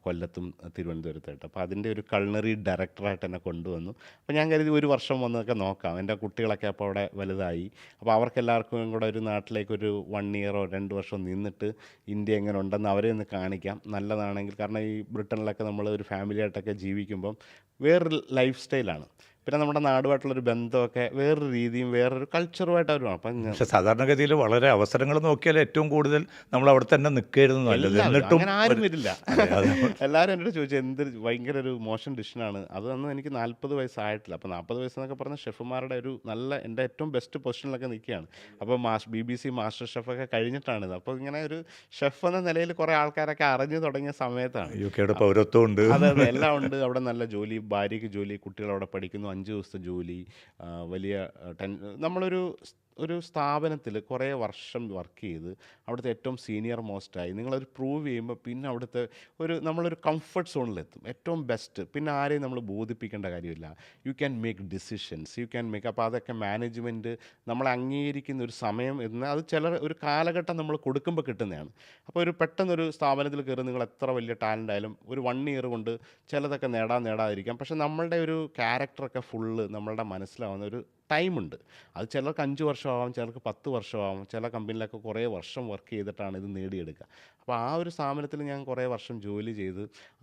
കൊല്ലത്തും തിരുവനന്തപുരത്തായിട്ട്. അപ്പോൾ അതിൻ്റെ ഒരു കൾണറി ഡയറക്ടറായിട്ട് എന്നെ കൊണ്ടുവന്നു. അപ്പോൾ ഞാൻ കരുതി ഒരു വർഷം വന്നൊക്കെ നോക്കാം. എൻ്റെ കുട്ടികളൊക്കെ അപ്പോൾ അവിടെ വലുതായി. അപ്പോൾ അവർക്കെല്ലാവർക്കും കൂടെ ഒരു നാട്ടിലേക്കൊരു 1 ഇയറോ 2 വർഷമോ നിന്നിട്ട് ഇന്ത്യ എങ്ങനെ ഉണ്ടെന്ന് അവരെ ഒന്ന് കാണിക്കാം, നല്ലതാണെങ്കിൽ. കാരണം ഈ ബ്രിട്ടനിലൊക്കെ നമ്മൾ ഒരു ഫാമിലിയായിട്ടൊക്കെ ജീവിക്കുമ്പം വേറൊരു ലൈഫ് സ്റ്റൈലാണ്. പിന്നെ നമ്മുടെ നാടുമായിട്ടുള്ളൊരു ബന്ധമൊക്കെ വേറൊരു രീതിയും വേറൊരു കൾച്ചറുമായിട്ട് അവർ. അപ്പം പക്ഷെ സാധാരണഗതിയിൽ വളരെ അവസരങ്ങൾ നോക്കിയാൽ ഏറ്റവും കൂടുതൽ നമ്മൾ അവിടെ തന്നെ നിൽക്കരുത് നല്ലത്. എന്നിട്ടും അങ്ങനെ ആരും വരില്ല. എല്ലാവരും എന്നോട് ചോദിച്ചു എന്ത് ഭയങ്കര ഒരു മോശം ഡിഷനാണ് അത്. അന്ന് എനിക്ക് 40 വയസ്സായിട്ടില്ല. അപ്പോൾ 40 വയസ്സെന്നൊക്കെ പറഞ്ഞ ഷെഫുമാരുടെ ഒരു നല്ല എൻ്റെ ഏറ്റവും ബെസ്റ്റ് പൊസിഷനിലൊക്കെ നിൽക്കുകയാണ്. അപ്പോൾ BBC മാസ്റ്റർ ഷെഫൊക്കെ കഴിഞ്ഞിട്ടാണിത്. അപ്പോൾ ഇങ്ങനെ ഒരു ഷെഫ് എന്ന നിലയിൽ കുറേ ആൾക്കാരൊക്കെ അറിഞ്ഞു തുടങ്ങിയ സമയത്താണ്. UK പൗരത്വം ഉണ്ട്, അതെ, എല്ലാം ഉണ്ട്. അവിടെ നല്ല ജോലി, ഭാര്യയ്ക്ക് ജോലി, കുട്ടികൾ അവിടെ പഠിക്കുന്നു, 5 ദിവസത്തെ ജോലി, വലിയ നമ്മളൊരു ഒരു സ്ഥാപനത്തിൽ കുറേ വർഷം വർക്ക് ചെയ്ത് അവിടുത്തെ ഏറ്റവും സീനിയർ മോസ്റ്റായി നിങ്ങളൊരു പ്രൂവ് ചെയ്യുമ്പോൾ പിന്നെ അവിടുത്തെ നമ്മളൊരു കംഫർട്ട് സോണിലെത്തും, ഏറ്റവും ബെസ്റ്റ്. പിന്നെ ആരെയും നമ്മൾ ബോധിപ്പിക്കേണ്ട കാര്യമില്ല. You can make decisions, you can make. അപ്പോൾ അതൊക്കെ മാനേജ്മെൻറ്റ് നമ്മളെ അംഗീകരിക്കുന്ന ഒരു സമയം എന്ന് അത് ഒരു കാലഘട്ടം നമ്മൾ കൊടുക്കുമ്പോൾ കിട്ടുന്നതാണ്. അപ്പോൾ പെട്ടെന്നൊരു സ്ഥാപനത്തിൽ കയറി നിങ്ങൾ എത്ര വലിയ ടാലൻ്റ് ആയാലും ഒരു 1 ഇയർ കൊണ്ട് ചിലതൊക്കെ നേടാതിരിക്കാം. പക്ഷേ നമ്മളുടെ ഒരു ക്യാരക്ടറൊക്കെ ഫുള്ള് നമ്മളുടെ മനസ്സിലാവുന്ന ഒരു ടൈമുണ്ട്. അത് ചിലർക്ക് 5 വർഷമാവാം, ചിലർക്ക് 10 വർഷമാവാം. ചില കമ്പനിയിലൊക്കെ കുറേ വർഷം വർക്ക് ചെയ്തിട്ടാണ് ഇത് നേടിയെടുക്കുക. അപ്പോൾ ആ ഒരു സ്ഥാപനത്തിൽ ഞാൻ കുറേ വർഷം ജോലി ചെയ്ത്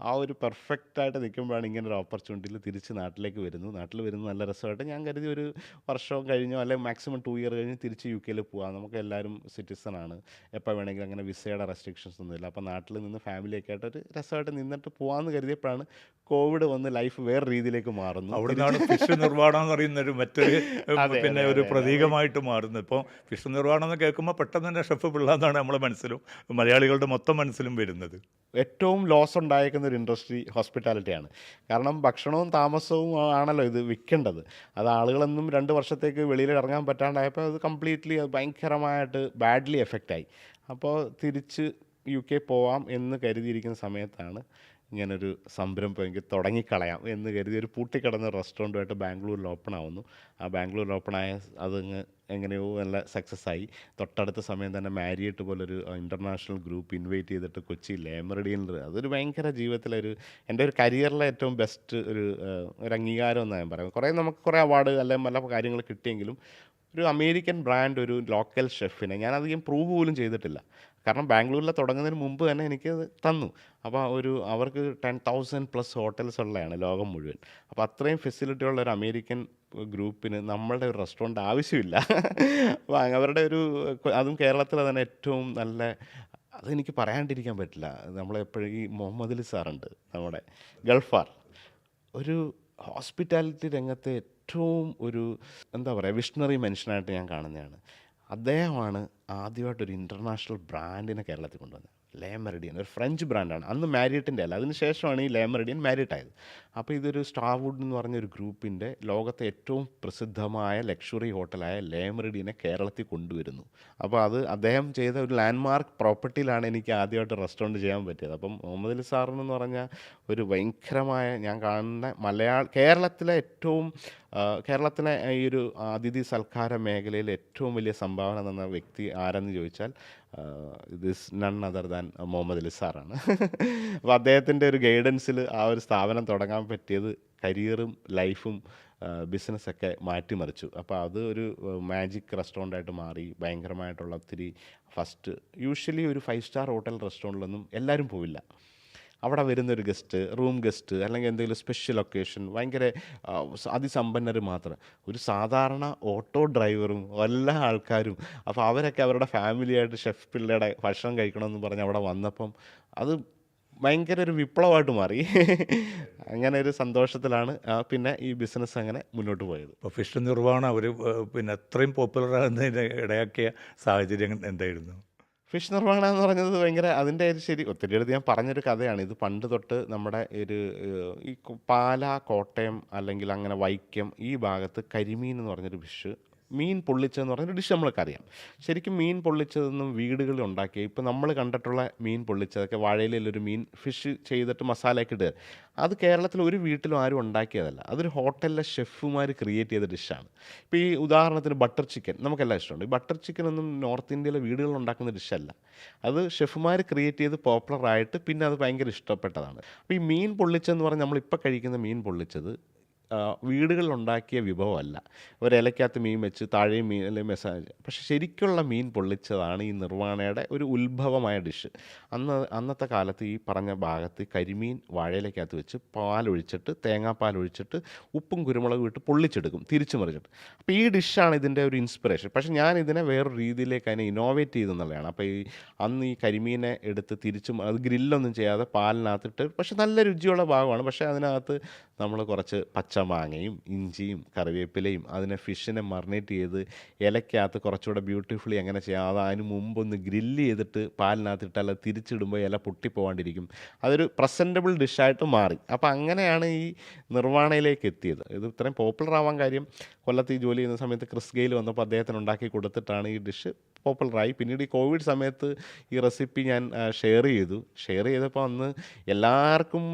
ആ ഒരു പെർഫെക്റ്റായിട്ട് നിൽക്കുമ്പോഴാണ് ഇങ്ങനൊരു ഓപ്പർച്യൂണിറ്റിയിൽ തിരിച്ച് നാട്ടിലേക്ക് വരുന്നു. നാട്ടിൽ വരുന്നത് നല്ല രസമായിട്ട് ഞാൻ കരുതി ഒരു വർഷം കഴിഞ്ഞോ അല്ലെങ്കിൽ മാക്സിമം 2 ഇയർ കഴിഞ്ഞ് തിരിച്ച് UK പോകാം. നമുക്ക് എല്ലാവരും സിറ്റിസണാണ്, എപ്പോൾ വേണമെങ്കിലും അങ്ങനെ വിസയുടെ റെസ്ട്രിക്ഷൻസ് ഒന്നുമില്ല. അപ്പോൾ നാട്ടിൽ നിന്ന് ഫാമിലിയൊക്കെ ആയിട്ട് ഒരു രസമായിട്ട് നിന്നിട്ട് പോകാമെന്ന് കരുതിയപ്പോഴാണ് കോവിഡ് വന്ന് ലൈഫ് വേറെ രീതിയിലേക്ക് മാറുന്നു. അവിടുന്നാണ് ഫിഷ് നിർവ്വാണം എന്ന് പറയുന്നൊരു മറ്റൊരു അതെ പിന്നെ അതെ ഒരു അതെ അതെ. പ്രതീകമായിട്ട് മാറുന്നത്. ഇപ്പോൾ ഫിഷ് നിർവ്വാണം എന്ന് കേൾക്കുമ്പോൾ പെട്ടെന്ന് തന്നെ ഷെഫ് പിള്ള എന്നാണ് നമ്മുടെ മനസ്സിലും മലയാളികളുടെ മൊത്തം മനസ്സിലും വരുന്നത്. ഏറ്റവും ലോസ് ഉണ്ടായേക്കുന്ന ഒരു ഇൻഡസ്ട്രി ഹോസ്പിറ്റാലിറ്റിയാണ്. കാരണം ഭക്ഷണവും താമസവും ആണല്ലോ ഇത് വിൽക്കേണ്ടത്. അത് ആളുകളൊന്നും 2 വർഷത്തേക്ക് വെളിയിൽ ഇറങ്ങാൻ പറ്റാണ്ടായപ്പോൾ അത് കംപ്ലീറ്റ്ലി അത് ഭയങ്കരമായിട്ട് ബാഡ്ലി എഫക്റ്റായി. അപ്പോൾ തിരിച്ച് UK പോവാം എന്ന് കരുതിയിരിക്കുന്ന സമയത്താണ് ഇങ്ങനൊരു സംരംഭം എനിക്ക് തുടങ്ങിക്കളയാം എന്ന് കരുതി ഒരു പൂട്ടിക്കിടന്ന റെസ്റ്റോറൻറ്റുമായിട്ട് ബാംഗ്ലൂരിൽ ഓപ്പൺ ആവുന്നു. ആ ബാംഗ്ലൂരിൽ ഓപ്പണായ അതങ്ങ് എങ്ങനെയോ നല്ല സക്സസ് ആയി. തൊട്ടടുത്ത സമയം തന്നെ മാരിയറ്റ് പോലൊരു ഇൻ്റർനാഷണൽ ഗ്രൂപ്പ് ഇൻവൈറ്റ് ചെയ്തിട്ട് കൊച്ചി ലേ മെറിഡിയനിൽ, അതൊരു ഭയങ്കര ജീവിതത്തിലൊരു എൻ്റെ ഒരു കരിയറിലെ ഏറ്റവും ബെസ്റ്റ് ഒരു അംഗീകാരം എന്നാണ് ഞാൻ പറയുന്നത്. നമുക്ക് കുറേ അവാർഡ് അല്ലെങ്കിൽ പല കാര്യങ്ങൾ കിട്ടിയെങ്കിലും ഒരു അമേരിക്കൻ ബ്രാൻഡ് ഒരു ലോക്കൽ ഷെഫിനെ ഞാൻ അധികം പ്രൂവ് പോലും ചെയ്തിട്ടില്ല. കാരണം ബാംഗ്ലൂരിൽ തുടങ്ങുന്നതിന് മുമ്പ് തന്നെ എനിക്കത് തന്നു. അപ്പോൾ അവർക്ക് 10,000+ ഹോട്ടൽസ് ഉള്ളതാണ് ലോകം മുഴുവൻ. അപ്പോൾ അത്രയും ഫെസിലിറ്റി ഉള്ള ഒരു അമേരിക്കൻ ഗ്രൂപ്പിന് നമ്മളുടെ ഒരു റെസ്റ്റോറൻറ്റ് ആവശ്യമില്ല. അപ്പോൾ അവരുടെ അതും കേരളത്തിലെ തന്നെ ഏറ്റവും നല്ല, അതെനിക്ക് പറയാണ്ടിരിക്കാൻ പറ്റില്ല. നമ്മളെപ്പോഴും ഈ മുഹമ്മദ് അലി സാറുണ്ട്, നമ്മുടെ ഗൾഫാർ, ഒരു ഹോസ്പിറ്റാലിറ്റി രംഗത്തെ ഏറ്റവും എന്താ പറയുക, വിഷണറി മനുഷ്യനായിട്ട് ഞാൻ കാണുന്നതാണ്. അദ്ദേഹമാണ് ആദ്യമായിട്ടൊരു ഇൻ്റർനാഷണൽ ബ്രാൻഡിനെ കേരളത്തിൽ കൊണ്ടുവന്നത്. ലേ മെറിഡിയൻ ഒരു ഫ്രഞ്ച് ബ്രാൻഡാണ്. അന്ന് മാരിയറ്റിൻ്റെ അല്ല, അതിന് ശേഷമാണ് ഈ ലേ മെറിഡിയൻ മാരിയറ്റ് ആയത്. അപ്പോൾ ഇതൊരു സ്റ്റാർവുഡ് എന്ന് പറഞ്ഞൊരു ഗ്രൂപ്പിൻ്റെ ലോകത്തെ ഏറ്റവും പ്രസിദ്ധമായ ലക്ഷറി ഹോട്ടലായ ലേ മെറിഡിയനെ കേരളത്തിൽ കൊണ്ടുവരുന്നു. അപ്പോൾ അദ്ദേഹം ചെയ്ത ഒരു ലാൻഡ്മാർക്ക് പ്രോപ്പർട്ടിയിലാണ് എനിക്ക് ആദ്യമായിട്ട് റെസ്റ്റോറൻറ്റ് ചെയ്യാൻ പറ്റിയത്. അപ്പം മുഹമ്മദ് അലി സാറിനെന്ന് പറഞ്ഞാൽ ഒരു ഭയങ്കരമായ, ഞാൻ കാണുന്ന കേരളത്തിലെ ഈ ഒരു അതിഥി സൽക്കാര മേഖലയിൽ ഏറ്റവും വലിയ സംഭാവന തന്ന വ്യക്തി ആരെന്ന് ചോദിച്ചാൽ this none other than Muhammad Ali സാറാണ്. അപ്പോൾ അദ്ദേഹത്തിൻ്റെ ഒരു ഗൈഡൻസിൽ ആ ഒരു സ്ഥാപനം തുടങ്ങാൻ പറ്റിയത് കരിയറും ലൈഫും ബിസിനസ്സൊക്കെ മാറ്റിമറിച്ചു. അപ്പോൾ അത് ഒരു മാജിക് റെസ്റ്റോറൻ്റായിട്ട് മാറി. ഭയങ്കരമായിട്ടുള്ള ഒത്തിരി യൂഷ്വലി ഒരു 5 സ്റ്റാർ ഹോട്ടൽ റെസ്റ്റോറൻറ്റിലൊന്നും എല്ലാവരും പോവില്ല. അവിടെ വരുന്നൊരു റൂം ഗസ്റ്റ് അല്ലെങ്കിൽ എന്തെങ്കിലും സ്പെഷ്യൽ ഒക്കേഷൻ, ഭയങ്കര അതിസമ്പന്നർ മാത്രം, ഒരു സാധാരണ ഓട്ടോ ഡ്രൈവറും എല്ലാ ആൾക്കാരും. അപ്പോൾ അവരൊക്കെ അവരുടെ ഫാമിലിയായിട്ട് ഷെഫ് പിള്ളയുടെ ഭക്ഷണം കഴിക്കണമെന്ന് പറഞ്ഞ് അവിടെ വന്നപ്പം അത് ഭയങ്കര ഒരു വിപ്ലവമായിട്ട് മാറി. അങ്ങനെ ഒരു സന്തോഷത്തിലാണ് പിന്നെ ഈ ബിസിനസ് അങ്ങനെ മുന്നോട്ട് പോയത്. ഇപ്പോൾ ഫിഷ് നിർവ്വാണം പിന്നെ അത്രയും പോപ്പുലർ ആകുന്നതിന് ഇടയാക്കിയ സാഹചര്യം എന്തായിരുന്നു? ഫിഷ് നിർവ്വാണം എന്ന് പറഞ്ഞത് അതിൻ്റെ ശരി ഒത്തിരി അടുത്ത് ഞാൻ പറഞ്ഞൊരു കഥയാണ്. ഇത് പണ്ട് തൊട്ട് നമ്മുടെ ഈ പാലാ, കോട്ടയം അല്ലെങ്കിൽ അങ്ങനെ വൈക്കം ഈ ഭാഗത്ത് കരിമീൻ എന്ന് പറഞ്ഞൊരു മീൻ പൊള്ളിച്ചതെന്ന് പറഞ്ഞൊരു ഡിഷ് നമ്മൾക്ക് അറിയാം. ശരിക്കും മീൻ പൊള്ളിച്ചതൊന്നും വീടുകളിൽ ഉണ്ടാക്കിയ, ഇപ്പോൾ നമ്മൾ കണ്ടിട്ടുള്ള മീൻ പൊള്ളിച്ചതൊക്കെ വാഴയിലൊരു ഫിഷ് ചെയ്തിട്ട് മസാലയൊക്കെ ഇടുക, അത് കേരളത്തിൽ ഒരു വീട്ടിലും ആരും ഉണ്ടാക്കിയതല്ല. അതൊരു ഹോട്ടലിലെ ഷെഫുമാർ ക്രിയേറ്റ് ചെയ്ത ഡിഷാണ്. ഇപ്പോൾ ഈ ഉദാഹരണത്തിന് ബട്ടർ ചിക്കൻ നമുക്കെല്ലാം ഇഷ്ടമുണ്ട്. ഈ ബട്ടർ ചിക്കനൊന്നും നോർത്ത് ഇന്ത്യയിലെ വീടുകളിൽ ഉണ്ടാക്കുന്ന ഡിഷല്ല. അത് ഷെഫുമാർ ക്രിയേറ്റ് ചെയ്ത് പോപ്പുലറായിട്ട് പിന്നെ അത് ഭയങ്കര ഇഷ്ടപ്പെട്ടതാണ്. അപ്പോൾ ഈ മീൻ പൊള്ളിച്ചതെന്ന് പറഞ്ഞാൽ നമ്മളിപ്പോൾ കഴിക്കുന്ന മീൻ പൊള്ളിച്ചത് വീടുകളിലുണ്ടാക്കിയ വിഭവമല്ല. ഒരിലയ്ക്കകത്ത് മീൻ വെച്ച് താഴെയും മീൻ അല്ലെങ്കിൽ മസാല, പക്ഷെ ശരിക്കുള്ള മീൻ പൊള്ളിച്ചതാണ് ഈ നിർവ്വാണയുടെ ഒരു ഉത്ഭവമായ ഡിഷ്. അന്നത്തെ കാലത്ത് ഈ പറഞ്ഞ ഭാഗത്ത് കരിമീൻ വാഴയിലക്കകത്ത് വെച്ച് പാലൊഴിച്ചിട്ട്, തേങ്ങാപ്പാലൊഴിച്ചിട്ട് ഉപ്പും കുരുമുളകും ഇട്ട് പൊള്ളിച്ചെടുക്കും, തിരിച്ചു മറിച്ചിട്ട്. അപ്പോൾ ഈ ഡിഷാണ് ഇതിൻ്റെ ഒരു ഇൻസ്പിറേഷൻ. പക്ഷേ ഞാൻ ഇതിനെ വേറൊരു രീതിയിലേക്ക് അതിനെ ഇന്നോവേറ്റ് ചെയ്തെന്നുള്ളതാണ്. അപ്പോൾ അന്ന് ഈ കരിമീനെ എടുത്ത് അത് ഗ്രില്ലൊന്നും ചെയ്യാതെ പാലിനകത്തിട്ട്, പക്ഷെ നല്ല രുചിയുള്ള ഭാഗമാണ്. പക്ഷേ അതിനകത്ത് നമ്മൾ കുറച്ച് പച്ചമാങ്ങയും ഇഞ്ചിയും കറിവേപ്പിലയും അതിനെ ഫിഷിനെ മറിനേറ്റ് ചെയ്ത് ഇലയ്ക്കകത്ത് കുറച്ചുകൂടെ ബ്യൂട്ടിഫുള്ളി എങ്ങനെ ചെയ്യാം അത് അതിന് മുമ്പൊന്ന് ഗ്രില്ല് ചെയ്തിട്ട് പാലിനകത്തിട്ടാൽ അത് തിരിച്ചിടുമ്പോൾ ഇല പൊട്ടിപ്പോവാണ്ടിരിക്കും. അതൊരു പ്രസൻറ്റബിൾ ഡിഷായിട്ട് മാറി. അപ്പോൾ അങ്ങനെയാണ് ഈ നിർവ്വാണയിലേക്ക് എത്തിയത്. ഇത് ഇത്രയും പോപ്പുലർ ആവാൻ കാര്യം കൊല്ലത്ത് ഈ ജോലി ചെയ്യുന്ന സമയത്ത് ക്രിസ് ഗെയിൽ വന്നപ്പോൾ അദ്ദേഹത്തിന് ഉണ്ടാക്കി കൊടുത്തിട്ടാണ് ഈ ഡിഷ് പോപ്പുലറായി. പിന്നീട് ഈ കോവിഡ് സമയത്ത് ഈ റെസിപ്പി ഞാൻ ഷെയർ ചെയ്തപ്പോൾ അന്ന് എല്ലാവർക്കും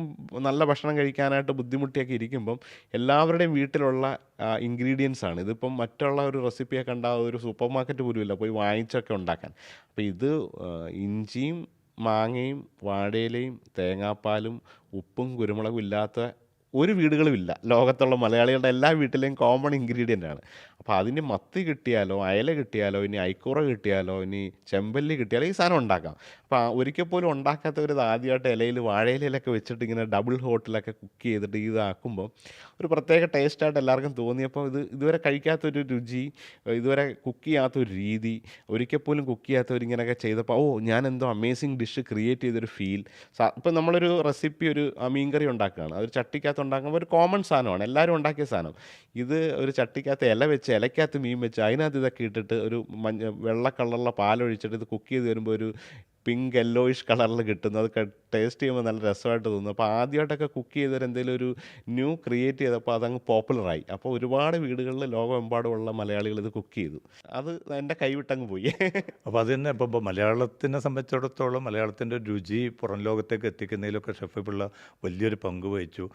നല്ല ഭക്ഷണം കഴിക്കാനായിട്ട് ബുദ്ധിമുട്ടിയൊക്കെ ഇരിക്കുമ്പം എല്ലാവരുടെയും വീട്ടിലുള്ള ഇൻഗ്രീഡിയൻസ് ആണ്. ഇതിപ്പം മറ്റുള്ള ഒരു റെസിപ്പിയെ കണ്ട ഒരു സൂപ്പർ മാർക്കറ്റ് പോലും ഇല്ല പോയി വാങ്ങിച്ചൊക്കെ ഉണ്ടാക്കാൻ. അപ്പോൾ ഇത് ഇഞ്ചിയും മാങ്ങയും വാഴയിലയും തേങ്ങാപ്പാലും ഉപ്പും കുരുമുളകും ഇല്ലാത്ത ഒരു വീടുകളുമില്ല. ലോകത്തുള്ള മലയാളികളുടെ എല്ലാ വീട്ടിലെയും കോമൺ ഇൻഗ്രീഡിയൻ്റ് ആണ്. അപ്പോൾ അതിന് മത്തി കിട്ടിയാലോ അയല കിട്ടിയാലോ ഇനി ഐക്കൂറ കിട്ടിയാലോ ഇനി ചെമ്പല്ലി കിട്ടിയാലോ ഈ സാധനം ഉണ്ടാക്കാം. അപ്പോൾ ഒരിക്കൽ പോലും ഉണ്ടാക്കാത്തവർ ഇത് ആദ്യമായിട്ട് ഇലയിൽ വാഴയിലൊക്കെ വെച്ചിട്ട് ഇങ്ങനെ ഡബിൾ ഹോട്ടിലൊക്കെ കുക്ക് ചെയ്തിട്ട് ഇതാക്കുമ്പോൾ ഒരു പ്രത്യേക ടേസ്റ്റായിട്ട് എല്ലാവർക്കും തോന്നിയപ്പോൾ ഇതുവരെ കഴിക്കാത്തൊരു രുചി, ഇതുവരെ കുക്ക് ചെയ്യാത്തൊരു രീതി, ഒരിക്കൽ പോലും കുക്ക് ചെയ്യാത്തവരിങ്ങനെയൊക്കെ ചെയ്തപ്പോൾ ഞാൻ എന്തോ അമേസിങ് ഡിഷ് ക്രിയേറ്റ് ചെയ്തൊരു ഫീൽ. ഇപ്പം നമ്മളൊരു റെസിപ്പി ഒരു മീൻകറി ഉണ്ടാക്കുകയാണ്, അതൊരു ചട്ടിക്കകത്ത് ഉണ്ടാക്കുമ്പോൾ ഒരു കോമൺ സാധനമാണ്, എല്ലാവരും ഉണ്ടാക്കിയ സാധനം. ഇത് ഒരു ചട്ടിക്കകത്ത് ഇല വെച്ച് ഇലക്കകത്ത് മീൻ വെച്ച് അതിനകത്ത് ഇതൊക്കെ ഇട്ടിട്ട് ഒരു വെള്ള കളറുള്ള പാലൊഴിച്ചിട്ട് ഇത് കുക്ക് ചെയ്ത് വരുമ്പോൾ ഒരു പിങ്ക് യെല്ലോയിഷ് കളറിൽ കിട്ടുന്നു. അത് ടേസ്റ്റ് ചെയ്യുമ്പോൾ നല്ല രസമായിട്ട് തോന്നുന്നു. അപ്പോൾ ആദ്യമായിട്ടൊക്കെ കുക്ക് ചെയ്തൊരു എന്തെങ്കിലും ഒരു ന്യൂ ക്രിയേറ്റ് ചെയ്തപ്പോൾ അതങ്ങ് പോപ്പുലറായി. അപ്പോൾ ഒരുപാട് വീടുകളിൽ ലോകമെമ്പാടുമുള്ള മലയാളികൾ ഇത് കുക്ക് ചെയ്തു. അത് എൻ്റെ കൈവിട്ടങ്ങ് പോയി. അപ്പോൾ അത് തന്നെ ഇപ്പോൾ മലയാളത്തിനെ സംബന്ധിച്ചിടത്തോളം മലയാളത്തിൻ്റെ രുചി പുറം ലോകത്തേക്ക് എത്തിക്കുന്നതിലൊക്കെ ഷെഫ് പിള്ള വലിയൊരു പങ്ക് വഹിച്ചു.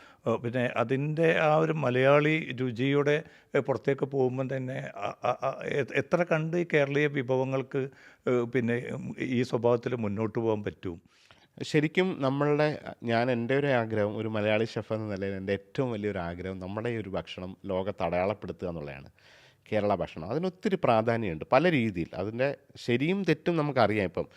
പിന്നെ അതിൻ്റെ ആ ഒരു മലയാളി രുചിയുടെ പുറത്തേക്ക് പോകുമ്പം തന്നെ എത്ര കണ്ട് ഈ കേരളീയ വിഭവങ്ങൾക്ക് പിന്നെ ഈ സ്വഭാവത്തിൽ മുന്നോട്ട് പോകാൻ പറ്റും? ശരിക്കും എൻ്റെ ഒരു ആഗ്രഹം, ഒരു മലയാളി ഷെഫ് എന്ന നിലയിൽ എൻ്റെ ഏറ്റവും വലിയൊരു ആഗ്രഹം നമ്മുടെ ഈ ഒരു ഭക്ഷണം ലോകത്ത് അടയാളപ്പെടുത്തുക എന്നുള്ളതാണ്. കേരള ഭക്ഷണം അതിനൊത്തിരി പ്രാധാന്യമുണ്ട് പല രീതിയിൽ. അതിൻ്റെ ശരിയും തെറ്റും നമുക്കറിയാം. ഇപ്പം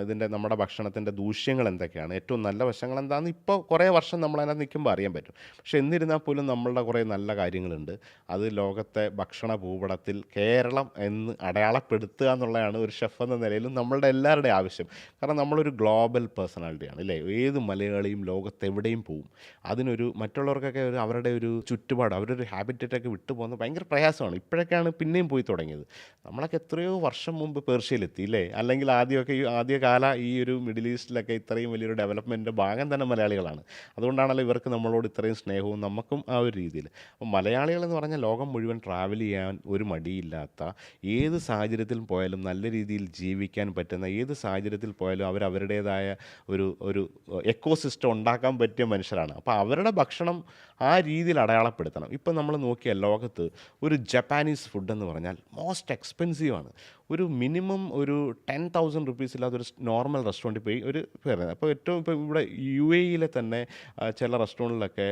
ഇതിൻ്റെ നമ്മുടെ ഭക്ഷണത്തിൻ്റെ ദൂഷ്യങ്ങൾ എന്തൊക്കെയാണ്, ഏറ്റവും നല്ല വശങ്ങൾ എന്താണെന്ന് ഇപ്പോൾ കുറേ വർഷം നമ്മളതിനകത്ത് നിൽക്കുമ്പോൾ അറിയാൻ പറ്റും. പക്ഷെ എന്നിരുന്നാൽ പോലും നമ്മളുടെ കുറേ നല്ല കാര്യങ്ങളുണ്ട്. അത് ലോകത്തെ ഭക്ഷണ ഭൂപടത്തിൽ കേരളം എന്ന് അടയാളപ്പെടുത്തുക എന്നുള്ളതാണ് ഒരു ഷെഫ് എന്ന നിലയിലും നമ്മളുടെ എല്ലാവരുടെയും ആവശ്യം. കാരണം നമ്മളൊരു ഗ്ലോബൽ പേഴ്സണാലിറ്റിയാണ് അല്ലേ. ഏത് മലയാളിയും ലോകത്തെവിടെയും പോവും. അതിനൊരു മറ്റുള്ളവർക്കൊക്കെ അവരുടെ ഒരു ചുറ്റുപാട്, അവരുടെ ഒരു ഹാബിറ്റേറ്റൊക്കെ വിട്ടു പോകുന്നത് ഭയങ്കര പ്രയാസമാണ്. ഇപ്പോഴൊക്കെയാണ് പിന്നെയും പോയി തുടങ്ങിയത്. നമ്മളൊക്കെ എത്രയോ വർഷം മുമ്പ് പേർഷ്യയിലെത്തി അല്ലേ. അല്ലെങ്കിൽ ആദ്യമൊക്കെ ആദ്യകാല ഈ ഒരു മിഡിൽ ഈസ്റ്റിലൊക്കെ ഇത്രയും വലിയൊരു ഡെവലപ്മെൻറ്റിൻ്റെ ഭാഗം തന്നെ മലയാളികളാണ്. അതുകൊണ്ടാണല്ലോ ഇവർക്ക് നമ്മളോട് ഇത്രയും സ്നേഹവും നമുക്കും ആ ഒരു രീതിയിൽ. അപ്പം മലയാളികളെന്ന് പറഞ്ഞാൽ ലോകം മുഴുവൻ ട്രാവൽ ചെയ്യാൻ ഒരു മടിയില്ലാത്ത, ഏത് സാഹചര്യത്തിൽ പോയാലും നല്ല രീതിയിൽ ജീവിക്കാൻ പറ്റുന്ന, ഏത് സാഹചര്യത്തിൽ പോയാലും അവരുടേതായ ഒരു എക്കോസിസ്റ്റം ഉണ്ടാക്കാൻ പറ്റിയ മനുഷ്യരാണ്. അപ്പോൾ അവരുടെ ഭക്ഷണം ആ രീതിയിൽ അടയാളപ്പെടുത്തണം. ഇപ്പം നമ്മൾ നോക്കിയാൽ ലോകത്ത് ഒരു ജപ്പാനീസ് ഫുഡെന്ന് പറഞ്ഞാൽ മോസ്റ്റ് എക്സ്പെൻസീവ് ആണ്. ഒരു മിനിമം ഒരു 10,000 റുപ്പീസ് ഇല്ലാതെ ഒരു നോർമൽ റെസ്റ്റോറൻറ്റിൽ പോയി ഒരു പറയുന്നത്. അപ്പോൾ ഇപ്പോൾ ഇവിടെ UAE തന്നെ ചില റെസ്റ്റോറൻറ്റിലൊക്കെ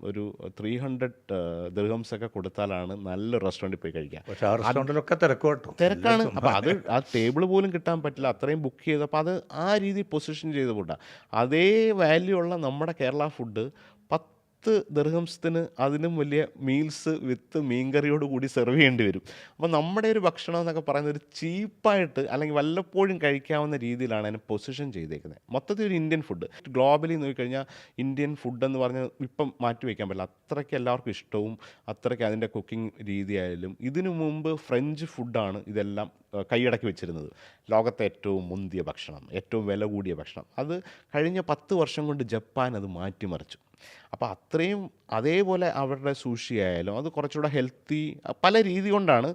ഒരു 300 ദിർഹംസ് ഒക്കെ കൊടുത്താലാണ് നല്ലൊരു റെസ്റ്റോറൻറ്റിൽ പോയി കഴിക്കുക. പക്ഷേ ആ റെസ്റ്റോറൻറ്റിലൊക്കെ തിരക്കാണ്. അപ്പോൾ അത് ആ ടേബിൾ പോലും കിട്ടാൻ പറ്റില്ല, അത്രയും ബുക്ക് ചെയ്തപ്പോൾ അത് ആ രീതിയിൽ പൊസിഷൻ ചെയ്ത് ഫുഡാണ്. അതേ വാല്യൂ ഉള്ള നമ്മുടെ കേരള ഫുഡ് 10 ദിർഹംസിന് അതിനും വലിയ മീൽസ് വിത്ത് മീൻകറിയോട് കൂടി സെർവ് ചെയ്യേണ്ടി വരും. അപ്പോൾ നമ്മുടെ ഒരു ഭക്ഷണം എന്നൊക്കെ പറയുന്നത് ഒരു ചീപ്പായിട്ട് അല്ലെങ്കിൽ വല്ലപ്പോഴും കഴിക്കാവുന്ന രീതിയിലാണ് അതിനെ പൊസിഷൻ ചെയ്തേക്കുന്നത്. മൊത്തത്തിൽ ഒരു ഇന്ത്യൻ ഫുഡ് ഗ്ലോബലി നോക്കിക്കഴിഞ്ഞാൽ ഇന്ത്യൻ ഫുഡെന്ന് പറഞ്ഞാൽ ഇപ്പം മാറ്റി വയ്ക്കാൻ പറ്റില്ല. അത്രയ്ക്ക് എല്ലാവർക്കും ഇഷ്ടവും അത്രയ്ക്ക് അതിൻ്റെ കുക്കിംഗ് രീതിയായാലും. ഇതിനു മുമ്പ് ഫ്രഞ്ച് ഫുഡാണ് ഇതെല്ലാം കൈയടക്കി വെച്ചിരുന്നത്. ലോകത്തെ ഏറ്റവും മുന്തിയ ഭക്ഷണം, ഏറ്റവും വില കൂടിയ ഭക്ഷണം. അത് കഴിഞ്ഞ 10 വർഷം കൊണ്ട് ജപ്പാൻ അത് മാറ്റിമറിച്ചു. അപ്പോൾ അത്രയും അതേപോലെ അവരുടെ സൂഷി ആയാലും അത് കുറച്ചുകൂടെ ഹെൽത്തി പല രീതി കൊണ്ടാണ്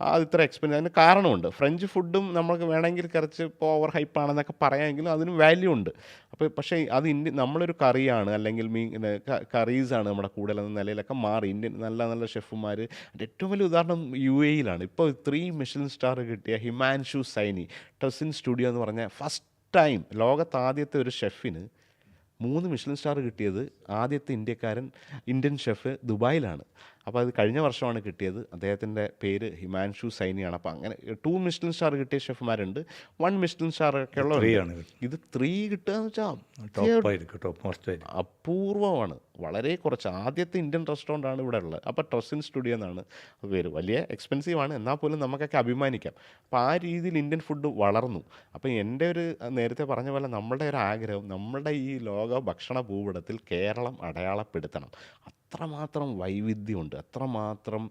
അത് ഇത്ര എക്സ്പെൻസ്. അതിന് കാരണമുണ്ട്. ഫ്രഞ്ച് ഫുഡും നമുക്ക് വേണമെങ്കിൽ കുറച്ച് ഇപ്പോൾ ഓവർ ഹൈപ്പാണെന്നൊക്കെ പറയാമെങ്കിലും അതിന് വാല്യൂ ഉണ്ട്. അപ്പോൾ പക്ഷേ അത് നമ്മളൊരു കറിയാണ് അല്ലെങ്കിൽ കറീസാണ് നമ്മുടെ കൂടുതലെന്ന നിലയിലൊക്കെ മാറി. ഇന്ത്യൻ നല്ല നല്ല ഷെഫുമാർ. അതിൻ്റെ ഏറ്റവും വലിയ ഉദാഹരണം UAE ഇപ്പോൾ 3 മിഷലിൻ സ്റ്റാർ കിട്ടിയ ഹിമാൻഷു സൈനി ടസിൻ സ്റ്റുഡിയോ എന്ന് പറഞ്ഞ ഫസ്റ്റ് ടൈം ലോകത്ത് ആദ്യത്തെ ഒരു ഷെഫിന് 3 മിഷലിൻ സ്റ്റാർ കിട്ടിയത് ആദ്യത്തെ ഇന്ത്യൻ ഷെഫ് ദുബായിലാണ്. അപ്പോൾ അത് കഴിഞ്ഞ വർഷമാണ് കിട്ടിയത്. അദ്ദേഹത്തിൻ്റെ പേര് ഹിമാൻഷു സൈനിയാണ്. അപ്പോൾ അങ്ങനെ 2 മിഷലിൻ സ്റ്റാർ കിട്ടിയ ഷെഫുമാരുണ്ട്, 1 മിഷലിൻ സ്റ്റാർ ഒക്കെ ഉള്ളവരാണ്. ഇത് 3 കിട്ടുക എന്ന് വെച്ചാൽ അപൂർവമാണ്. വളരെ കുറച്ച്. ആദ്യത്തെ ഇന്ത്യൻ റെസ്റ്റോറൻ്റാണ് ഇവിടെ ഉള്ളത്. അപ്പോൾ ട്രസിൻ സ്റ്റുഡിയോ എന്നാണ് അത് പേര്. വലിയ എക്സ്പെൻസീവ് ആണ്, എന്നാൽ പോലും നമുക്കൊക്കെ അഭിമാനിക്കാം. അപ്പോൾ ആ രീതിയിൽ ഇന്ത്യൻ ഫുഡ് വളർന്നു. അപ്പോൾ എൻ്റെ ഒരു നേരത്തെ പറഞ്ഞ പോലെ നമ്മളുടെ ഒരു ആഗ്രഹം, നമ്മളുടെ ഈ ലോക ഭക്ഷണ ഭൂപടത്തിൽ കേരളം അടയാളപ്പെടുത്തണം. അത്രമാത്രം വൈവിധ്യമുണ്ട്, അത്രമാത്രം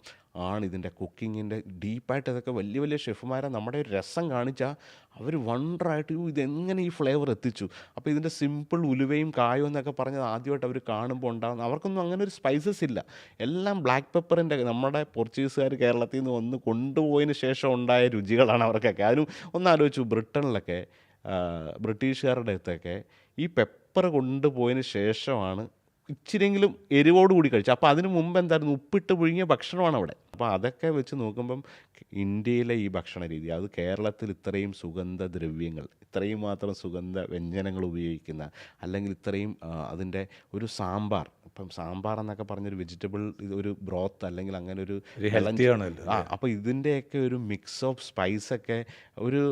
ആണ് ഇതിൻ്റെ കുക്കിങ്ങിൻ്റെ ഡീപ്പായിട്ട്. ഇതൊക്കെ വലിയ വലിയ ഷെഫുമാരെ നമ്മുടെ ഒരു രസം കാണിച്ചാൽ അവർ വണ്ടറായിട്ട് ഇതെങ്ങനെ ഈ ഫ്ലേവർ എത്തിച്ചു. അപ്പോൾ ഇതിൻ്റെ സിമ്പിൾ ഉലുവയും കായും എന്നൊക്കെ പറഞ്ഞത് ആദ്യമായിട്ട് അവർ കാണുമ്പോൾ ഉണ്ടാകുന്ന, അവർക്കൊന്നും അങ്ങനെ ഒരു സ്പൈസസ് ഇല്ല. എല്ലാം ബ്ലാക്ക് പെപ്പറിൻ്റെ, നമ്മുടെ പോർച്ചുഗീസുകാർ കേരളത്തിൽ നിന്ന് വന്ന് കൊണ്ടുപോയതിന് ശേഷം ഉണ്ടായ രുചികളാണ് അവർക്കൊക്കെ. അതിനും ഒന്നാലോചിച്ചു, ബ്രിട്ടനിലൊക്കെ ബ്രിട്ടീഷുകാരുടെ അടുത്തൊക്കെ ഈ പെപ്പർ കൊണ്ടുപോയതിന് ശേഷമാണ് ഇച്ചിരിയെങ്കിലും എരിവോടുകൂടി കഴിച്ചു. അപ്പോൾ അതിന് മുമ്പ് എന്തായിരുന്നു, ഉപ്പിട്ട് പുഴുങ്ങിയ ഭക്ഷണമാണ് അവിടെ. അപ്പോൾ അതൊക്കെ വെച്ച് നോക്കുമ്പം ഇന്ത്യയിലെ ഈ ഭക്ഷണ രീതി, അത് കേരളത്തിൽ ഇത്രയും സുഗന്ധദ്രവ്യങ്ങൾ, ഇത്രയും മാത്രം സുഗന്ധ വ്യഞ്ജനങ്ങൾ ഉപയോഗിക്കുന്ന, അല്ലെങ്കിൽ ഇത്രയും അതിൻ്റെ ഒരു സാമ്പാർ, ഇപ്പം സാമ്പാർ എന്നൊക്കെ പറഞ്ഞൊരു വെജിറ്റബിൾ ഒരു ബ്രോത്ത് അല്ലെങ്കിൽ അങ്ങനെ ഒരു ഹെൽത്തിയാണല്ലോ. അപ്പോൾ ഇതിൻ്റെയൊക്കെ ഒരു മിക്സ് ഓഫ് സ്പൈസൊക്കെ ഒരു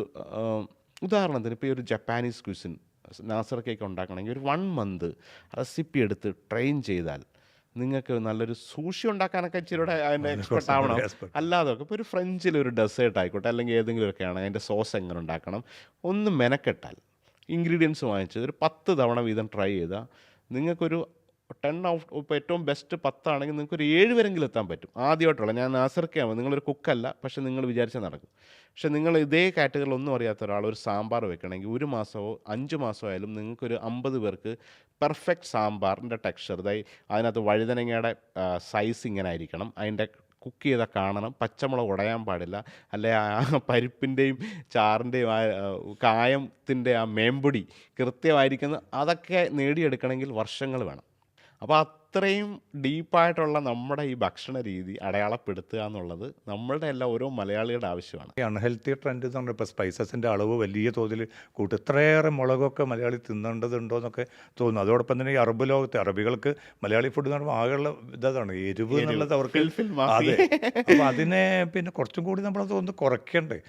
ഉദാഹരണത്തിന് ഇപ്പോൾ ഈ ഒരു ജപ്പാനീസ് ക്വിസിൻ നാസർ കേക്ക് ഉണ്ടാക്കണമെങ്കിൽ ഒരു 1 മന്ത് റെസിപ്പി എടുത്ത് ട്രെയിൻ ചെയ്താൽ നിങ്ങൾക്ക് നല്ലൊരു സൂഷി ഉണ്ടാക്കാനൊക്കെ ഇച്ചിരിയുടെ അതിൻ്റെ എക്സ്പെർട്ട് ആവണം. അല്ലാതൊക്കെ ഇപ്പോൾ ഒരു ഫ്രഞ്ചിൽ ഒരു ഡെസേർട്ട് ആയിക്കോട്ടെ, അല്ലെങ്കിൽ ഏതെങ്കിലുമൊക്കെയാണ് അതിൻ്റെ സോസ് എങ്ങനെ ഉണ്ടാക്കണം, ഒന്ന് മെനക്കെട്ടാൽ ഇൻഗ്രീഡിയൻസ് വാങ്ങിച്ച് ഒരു 10 തവണ വീതം ട്രൈ ചെയ്താൽ നിങ്ങൾക്കൊരു 10 ഔട്ട്, ഇപ്പോൾ ഏറ്റവും ബെസ്റ്റ് 10 ആണെങ്കിൽ നിങ്ങൾക്കൊരു 7 വരെങ്കിലും എത്താൻ പറ്റും. ആദ്യമായിട്ടുള്ള ഞാൻ നാസർക്കാണ്, നിങ്ങളൊരു കുക്കല്ല, പക്ഷേ നിങ്ങൾ വിചാരിച്ചാൽ നടക്കും. പക്ഷേ നിങ്ങൾ ഇതേ കാറ്റഗറിയിൽ ഒന്നും അറിയാത്ത ഒരാൾ ഒരു സാമ്പാർ വെക്കണമെങ്കിൽ 1 മാസമോ 5 മാസമോ ആയാലും നിങ്ങൾക്കൊരു 50 പേർക്ക് പെർഫെക്റ്റ് സാമ്പാറിൻ്റെ ടെക്സ്ചർ, അതിനകത്ത് വഴുതനങ്ങയുടെ സൈസ് ഇങ്ങനെ ആയിരിക്കണം, അതിൻ്റെ കുക്ക് ചെയ്താൽ കാണണം, പച്ചമുളക് ഉടയാൻ പാടില്ല, അല്ലെ ആ പരിപ്പിൻ്റെയും ചാറിൻ്റെയും ആ കായത്തിൻ്റെ ആ മേമ്പൊടി കൃത്യമായിരിക്കുന്ന, അതൊക്കെ നേടിയെടുക്കണമെങ്കിൽ വർഷങ്ങൾ വേണം. അപ്പോൾ അത്രയും ഡീപ്പായിട്ടുള്ള നമ്മുടെ ഈ ഭക്ഷണ രീതി അടയാളപ്പെടുത്തുക എന്നുള്ളത് നമ്മളുടെ എല്ലാ ഓരോ മലയാളികളുടെ ആവശ്യമാണ്. ഈ അൺഹെൽത്തി ട്രെൻഡ് എന്ന് പറഞ്ഞാൽ ഇപ്പോൾ സ്പൈസസിൻ്റെ അളവ് വലിയ തോതിൽ കൂട്ടും. ഇത്രയേറെ മുളകൊക്കെ മലയാളി തിന്നേണ്ടതുണ്ടോ എന്നൊക്കെ തോന്നുന്നു. അതോടൊപ്പം തന്നെ ഈ അറബ് ലോകത്തെ അറബികൾക്ക് മലയാളി ഫുഡ് എന്ന് പറയുമ്പോൾ ആകെയുള്ള ഇതാണ് എരിവ് എന്നുള്ളത് അവർക്ക്. അതെ, അപ്പോൾ അതിനെ പിന്നെ കുറച്ചും കൂടി നമ്മൾ തോന്നുന്നു കുറയ്ക്കണ്ടേ.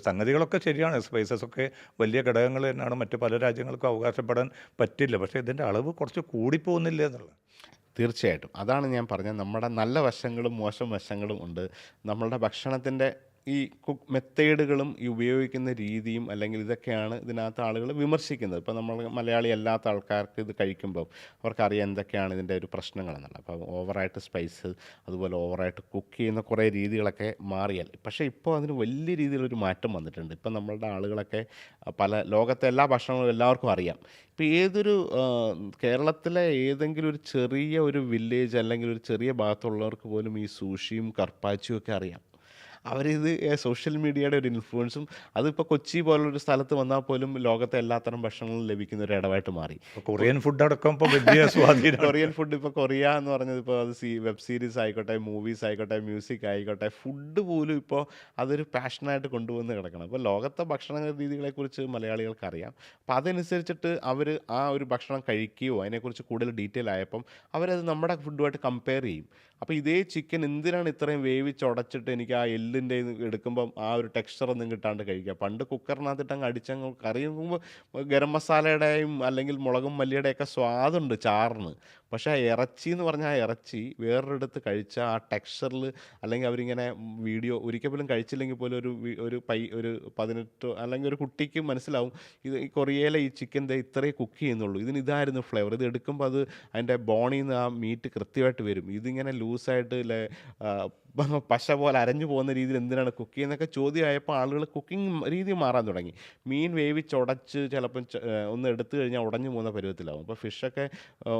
സംഗതികളൊക്കെ ശരിയാണ്, സ്പൈസസൊക്കെ വലിയ ഘടകങ്ങൾ തന്നെയാണ്, മറ്റ് പല രാജ്യങ്ങൾക്കും അവകാശപ്പെടാൻ പറ്റില്ല. പക്ഷേ ഇതിൻ്റെ അളവ് കുറച്ച് കൂടിപ്പോകുന്നില്ല എന്നുള്ളത്. തീർച്ചയായിട്ടും അതാണ് ഞാൻ പറഞ്ഞത്. നമ്മുടെ നല്ല വശങ്ങളും മോശം വശങ്ങളും ഉണ്ട്. നമ്മളുടെ ഭക്ഷണത്തിൻ്റെ ഈ കുക്ക് മെത്തേഡുകളും ഈ ഉപയോഗിക്കുന്ന രീതിയും അല്ലെങ്കിൽ ഇതൊക്കെയാണ് ഇതിനകത്ത് ആളുകൾ വിമർശിക്കുന്നത്. ഇപ്പോൾ നമ്മൾ മലയാളി അല്ലാത്ത ആൾക്കാർക്ക് ഇത് കഴിക്കുമ്പം അവർക്കറിയാം എന്തൊക്കെയാണ് ഇതിൻ്റെ ഒരു പ്രശ്നങ്ങളെന്നുള്ളത്. അപ്പോൾ ഓവറായിട്ട് സ്പൈസ്, അതുപോലെ ഓവറായിട്ട് കുക്ക് ചെയ്യുന്ന കുറേ രീതികളൊക്കെ മാറിയാൽ, പക്ഷേ ഇപ്പോൾ അതിന് വലിയ രീതിയിലൊരു മാറ്റം വന്നിട്ടുണ്ട്. ഇപ്പം നമ്മളുടെ ആളുകളൊക്കെ പല ലോകത്തെ എല്ലാ ഭക്ഷണങ്ങളും എല്ലാവർക്കും അറിയാം. ഇപ്പോൾ ഏതൊരു കേരളത്തിലെ ഏതെങ്കിലും ഒരു ചെറിയ ഒരു വില്ലേജ് അല്ലെങ്കിൽ ഒരു ചെറിയ ഭാഗത്തുള്ളവർക്ക് പോലും ഈ സൂഷിയും കർപ്പാച്ചിയും ഒക്കെ അറിയാം. അവരിത് സോഷ്യൽ മീഡിയയുടെ ഒരു ഇൻഫ്ലുവൻസും, അതിപ്പോൾ കൊച്ചി പോലുള്ളൊരു സ്ഥലത്ത് വന്നാൽ പോലും ലോകത്തെ എല്ലാത്തരം ഭക്ഷണങ്ങളും ലഭിക്കുന്ന ഒരു ഇടമായിട്ട് മാറി. കൊറിയൻ ഫുഡ് അടക്കം ഇപ്പോൾ വലിയ സ്വാധീനം. കൊറിയൻ ഫുഡ്, ഇപ്പോൾ കൊറിയ എന്ന് പറഞ്ഞത് ഇപ്പോൾ അത് വെബ് സീരീസ് ആയിക്കോട്ടെ, മൂവീസ് ആയിക്കോട്ടെ, മ്യൂസിക് ആയിക്കോട്ടെ, ഫുഡ് പോലും ഇപ്പോൾ അതൊരു പാഷനായിട്ട് കൊണ്ടുവന്ന് കിടക്കണം. അപ്പോൾ ലോകത്തെ ഭക്ഷണ രീതികളെക്കുറിച്ച് മലയാളികൾക്ക് അറിയാം. അപ്പോൾ അതനുസരിച്ചിട്ട് അവർ ആ ഒരു ഭക്ഷണം കഴിക്കുകയോ അതിനെക്കുറിച്ച് കൂടുതൽ ഡീറ്റെയിൽ ആയപ്പം അവരത് നമ്മുടെ ഫുഡുമായിട്ട് കമ്പയർ ചെയ്യും. അപ്പോൾ ഇതേ ചിക്കൻ എന്തിനാണ് ഇത്രയും വേവിച്ചുടച്ചിട്ട് എനിക്ക് ആ എല്ലിൻ്റെ എടുക്കുമ്പം ആ ഒരു ടെക്സ്ചറൊന്നും കിട്ടാണ്ട് കഴിക്കുക. പണ്ട് കുക്കറിനകത്തിട്ട് അങ്ങ് അടിച്ചങ്ങ് കറി വെക്കുമ്പോൾ ഗരം മസാലയുടെയും അല്ലെങ്കിൽ മുളകും മല്ലിയുടെയൊക്കെ സ്വാദുണ്ട് ചാറിന്. പക്ഷേ ആ ഇറച്ചി എന്ന് പറഞ്ഞാൽ ആ ഇറച്ചി വേറൊരിടത്ത് കഴിച്ച ആ ടെക്സ്ചറിൽ, അല്ലെങ്കിൽ അവരിങ്ങനെ വീഡിയോ ഒരിക്കൽ പോലും കഴിച്ചില്ലെങ്കിൽ പോലും ഒരു 18 അല്ലെങ്കിൽ ഒരു കുട്ടിക്ക് മനസ്സിലാവും ഇത് ഈ കൊറിയയിലെ ഈ ചിക്കൻ ഇത്രയേ കുക്ക് ചെയ്യുന്നുള്ളൂ, ഇതിന് ഇതായിരുന്നു ഫ്ലേവർ, ഇത് എടുക്കുമ്പോൾ അത് അതിൻ്റെ ബോണിൽ നിന്ന് ആ മീറ്റ് കൃത്യമായിട്ട് വരും, ഇതിങ്ങനെ ലൂസായിട്ട് പശ പോലെ അരഞ്ഞു പോകുന്ന രീതിയിൽ എന്തിനാണ് കുക്ക് ചെയ്യുന്നതൊക്കെ ചോദ്യമായപ്പോൾ ആളുകൾ കുക്കിംഗ് രീതി മാറാൻ തുടങ്ങി. മീൻ വേവിച്ചുടച്ച് ചിലപ്പം ഒന്ന് എടുത്തു കഴിഞ്ഞാൽ ഉടഞ്ഞു പോകുന്ന പരുവത്തിലാവും. അപ്പോൾ ഫിഷൊക്കെ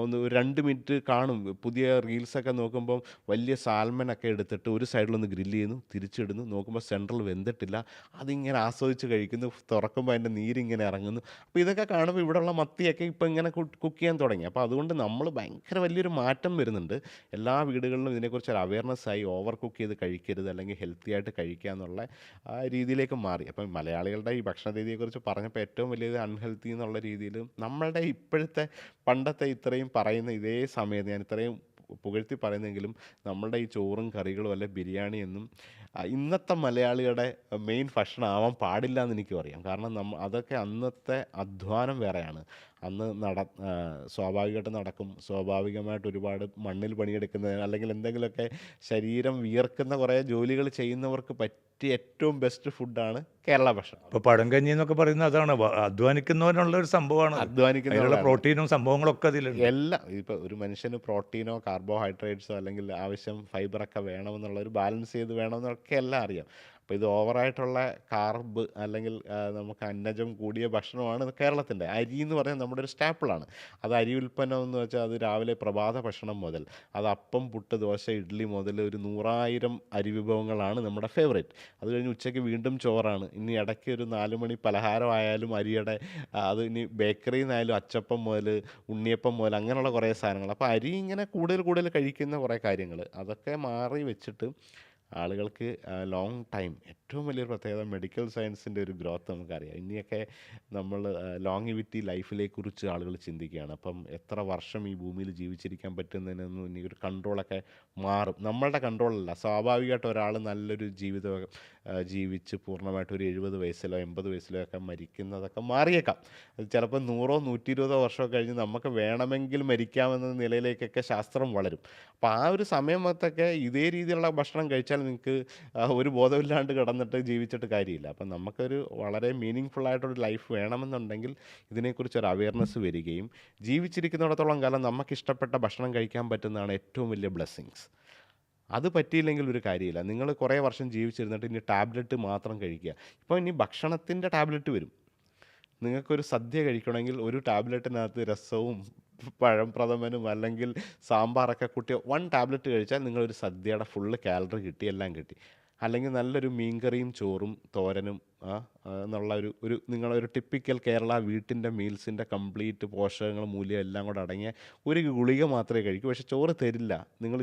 ഒന്ന് ഒരു 2 മിനിറ്റ് കാണും. പുതിയ റീൽസൊക്കെ നോക്കുമ്പം വലിയ സാൽമനൊക്കെ എടുത്തിട്ട് ഒരു സൈഡിലൊന്ന് ഗ്രില്ല് ചെയ്യുന്നു, തിരിച്ചിടുന്നു, നോക്കുമ്പോൾ സെൻട്രൽ വെന്തിട്ടില്ല, അതിങ്ങനെ ആസ്വദിച്ച് കഴിക്കുന്നു, തുറക്കുമ്പോൾ അതിൻ്റെ നീരിങ്ങനെ ഇറങ്ങുന്നു. അപ്പോൾ ഇതൊക്കെ കാണുമ്പോൾ ഇവിടെയുള്ള മത്തിയൊക്കെ ഇപ്പോൾ ഇങ്ങനെ കുക്ക് ചെയ്യാൻ തുടങ്ങി. അപ്പോൾ അതുകൊണ്ട് നമ്മൾ ഭയങ്കര വലിയൊരു മാറ്റം വരുന്നുണ്ട്. എല്ലാ വീടുകളിലും ഇതിനെക്കുറിച്ച് ഒരു അവയർനെസ് ആയി. ഓവർ കുക്ക് ചെയ്ത് കഴിക്കരുത്, അല്ലെങ്കിൽ ഹെൽത്തി ആയിട്ട് കഴിക്കുക എന്നുള്ള ആ രീതിയിലേക്ക് മാറി. അപ്പം മലയാളികളുടെ ഈ ഭക്ഷണ രീതിയെക്കുറിച്ച് പറഞ്ഞപ്പോൾ ഏറ്റവും വലിയത് അൺഹെൽത്തി എന്നുള്ള രീതിയിൽ നമ്മളുടെ ഇപ്പോഴത്തെ പണ്ടത്തെ ഇത്രയും പറയുന്ന ഇതേ സമയത്ത് ഞാൻ ഇത്രയും പുകഴ്ത്തി പറയുന്നെങ്കിലും നമ്മളുടെ ഈ ചോറും കറികളും അല്ലെ ബിരിയാണി എന്നും ഇന്നത്തെ മലയാളിയുടെ മെയിൻ ഭക്ഷണമാവാൻ പാടില്ല എന്ന് എനിക്കും അറിയാം. കാരണം അതൊക്കെ അന്നത്തെ അധ്വാനം വേറെയാണ്. അന്ന് സ്വാഭാവികമായിട്ട് നടക്കും, സ്വാഭാവികമായിട്ട് ഒരുപാട് മണ്ണിൽ പണിയെടുക്കുന്ന അല്ലെങ്കിൽ എന്തെങ്കിലുമൊക്കെ ശരീരം വിയർക്കുന്ന കുറേ ജോലികൾ ചെയ്യുന്നവർക്ക് പറ്റിയ ഏറ്റവും ബെസ്റ്റ് ഫുഡാണ് കേരള ഭക്ഷണം. ഇപ്പോൾ പഴങ്കഞ്ഞി എന്നൊക്കെ പറയുന്നത് അതാണ്, അധ്വാനിക്കുന്നവനുള്ള ഒരു സംഭവമാണ്. അതിലുള്ള അധ്വാനിക്കുന്നവരാണ് പ്രോട്ടീനും സംഭവങ്ങളൊക്കെ അതിലുണ്ട്. എല്ലാം. ഇപ്പോൾ ഒരു മനുഷ്യന് പ്രോട്ടീനോ കാർബോഹൈഡ്രേറ്റ്സോ അല്ലെങ്കിൽ ആവശ്യം ഫൈബറൊക്കെ വേണമെന്നുള്ള ഒരു ബാലൻസ് ചെയ്ത് വേണമെന്നൊക്കെ എല്ലാം അറിയാം. അപ്പോൾ ഇത് ഓവറായിട്ടുള്ള കാർബ് അല്ലെങ്കിൽ നമുക്ക് അന്നജം കൂടിയ ഭക്ഷണമാണ് കേരളത്തിൻ്റെ. അരി എന്ന് പറയുന്നത് നമ്മുടെ ഒരു സ്റ്റാപ്പിളാണ്. അത് അരി ഉൽപ്പന്നം എന്ന് വെച്ചാൽ അത് രാവിലെ പ്രഭാത ഭക്ഷണം മുതൽ അത് അപ്പം, പുട്ട്, ദോശ, ഇഡ്ഡലി മുതൽ ഒരു 100,000 അരി വിഭവങ്ങളാണ് നമ്മുടെ ഫേവറേറ്റ്. അത് കഴിഞ്ഞ് ഉച്ചയ്ക്ക് വീണ്ടും ചോറാണ്. ഇനി ഇടയ്ക്ക് ഒരു 4 മണി പലഹാരമായാലും അരിയുടെ അത് ഇനി ബേക്കറിയിൽ നിന്നായാലും അച്ചപ്പം മുതൽ ഉണ്ണിയപ്പം മുതൽ അങ്ങനെയുള്ള കുറേ സാധനങ്ങൾ. അപ്പോൾ അരി ഇങ്ങനെ കൂടുതൽ കൂടുതൽ കഴിക്കുന്ന കുറേ കാര്യങ്ങൾ അതൊക്കെ മാറി വെച്ചിട്ട് ആളുകൾക്ക് ലോങ് ടൈം ഏറ്റവും വലിയൊരു പ്രത്യേകത മെഡിക്കൽ സയൻസിൻ്റെ ഒരു ഗ്രോത്ത് നമുക്കറിയാം. ഇനിയൊക്കെ നമ്മൾ ലോങ്ങിവിറ്റി ലൈഫിനെക്കുറിച്ച് ആളുകൾ ചിന്തിക്കുകയാണ്. അപ്പം എത്ര വർഷം ഈ ഭൂമിയിൽ ജീവിച്ചിരിക്കാൻ പറ്റുന്നതിനൊന്നും ഇനി ഒരു കൺട്രോളൊക്കെ മാറും. നമ്മളുടെ കൺട്രോളല്ല. സ്വാഭാവികമായിട്ട് ഒരാൾ നല്ലൊരു ജീവിതം ജീവിച്ച് പൂർണ്ണമായിട്ട് ഒരു 70 വയസ്സിലോ 80 വയസ്സിലോ ഒക്കെ മരിക്കുന്നതൊക്കെ മാറിയേക്കാം. അത് ചിലപ്പോൾ 100 120 വർഷമൊക്കെ കഴിഞ്ഞ് നമുക്ക് വേണമെങ്കിൽ മരിക്കാമെന്ന നിലയിലേക്കൊക്കെ ശാസ്ത്രം വളരും. അപ്പോൾ ആ ഒരു സമയത്തൊക്കെ ഇതേ രീതിയിലുള്ള ഭക്ഷണം കഴിച്ചാൽ നിങ്ങൾക്ക് ഒരു ബോധമില്ലാണ്ട് കിടന്നിട്ട് ജീവിച്ചിട്ട് കാര്യമില്ല. അപ്പം നമുക്കൊരു വളരെ മീനിങ് ഫുള്ളായിട്ടൊരു ലൈഫ് വേണമെന്നുണ്ടെങ്കിൽ ഇതിനെക്കുറിച്ചൊരു അവയർനെസ് വരികയും ജീവിച്ചിരിക്കുന്നിടത്തോളം കാലം നമുക്കിഷ്ടപ്പെട്ട ഭക്ഷണം കഴിക്കാൻ പറ്റുന്നതാണ് ഏറ്റവും വലിയ ബ്ലെസ്സിങ്സ്. അത് പറ്റിയില്ലെങ്കിൽ ഒരു കാര്യമില്ല. നിങ്ങൾ കുറേ വർഷം ജീവിച്ചിരുന്നിട്ട് ഇനി ടാബ്ലറ്റ് മാത്രം കഴിക്കുക. ഇപ്പോൾ ഇനി ഭക്ഷണത്തിൻ്റെ ടാബ്ലറ്റ് വരും. നിങ്ങൾക്കൊരു സദ്യ കഴിക്കണമെങ്കിൽ ഒരു ടാബ്ലറ്റിനകത്ത് രസവും പഴം പ്രഥമനും അല്ലെങ്കിൽ സാമ്പാറൊക്കെ കൂട്ടിയ 1 ടാബ്ലറ്റ് കഴിച്ചാൽ നിങ്ങളൊരു സദ്യയുടെ ഫുള്ള് കാലറി കിട്ടി, എല്ലാം കിട്ടി. അല്ലെങ്കിൽ നല്ലൊരു മീൻകറിയും ചോറും തോരനും എന്നുള്ള നിങ്ങളൊരു ടിപ്പിക്കൽ കേരള വീട്ടിൻ്റെ മീൽസിൻ്റെ കംപ്ലീറ്റ് പോഷകങ്ങൾ മൂല്യം എല്ലാം കൂടെ അടങ്ങിയ ഒരു ഗുളിക മാത്രമേ കഴിക്കൂ. പക്ഷെ ചോറ് തരില്ല. നിങ്ങൾ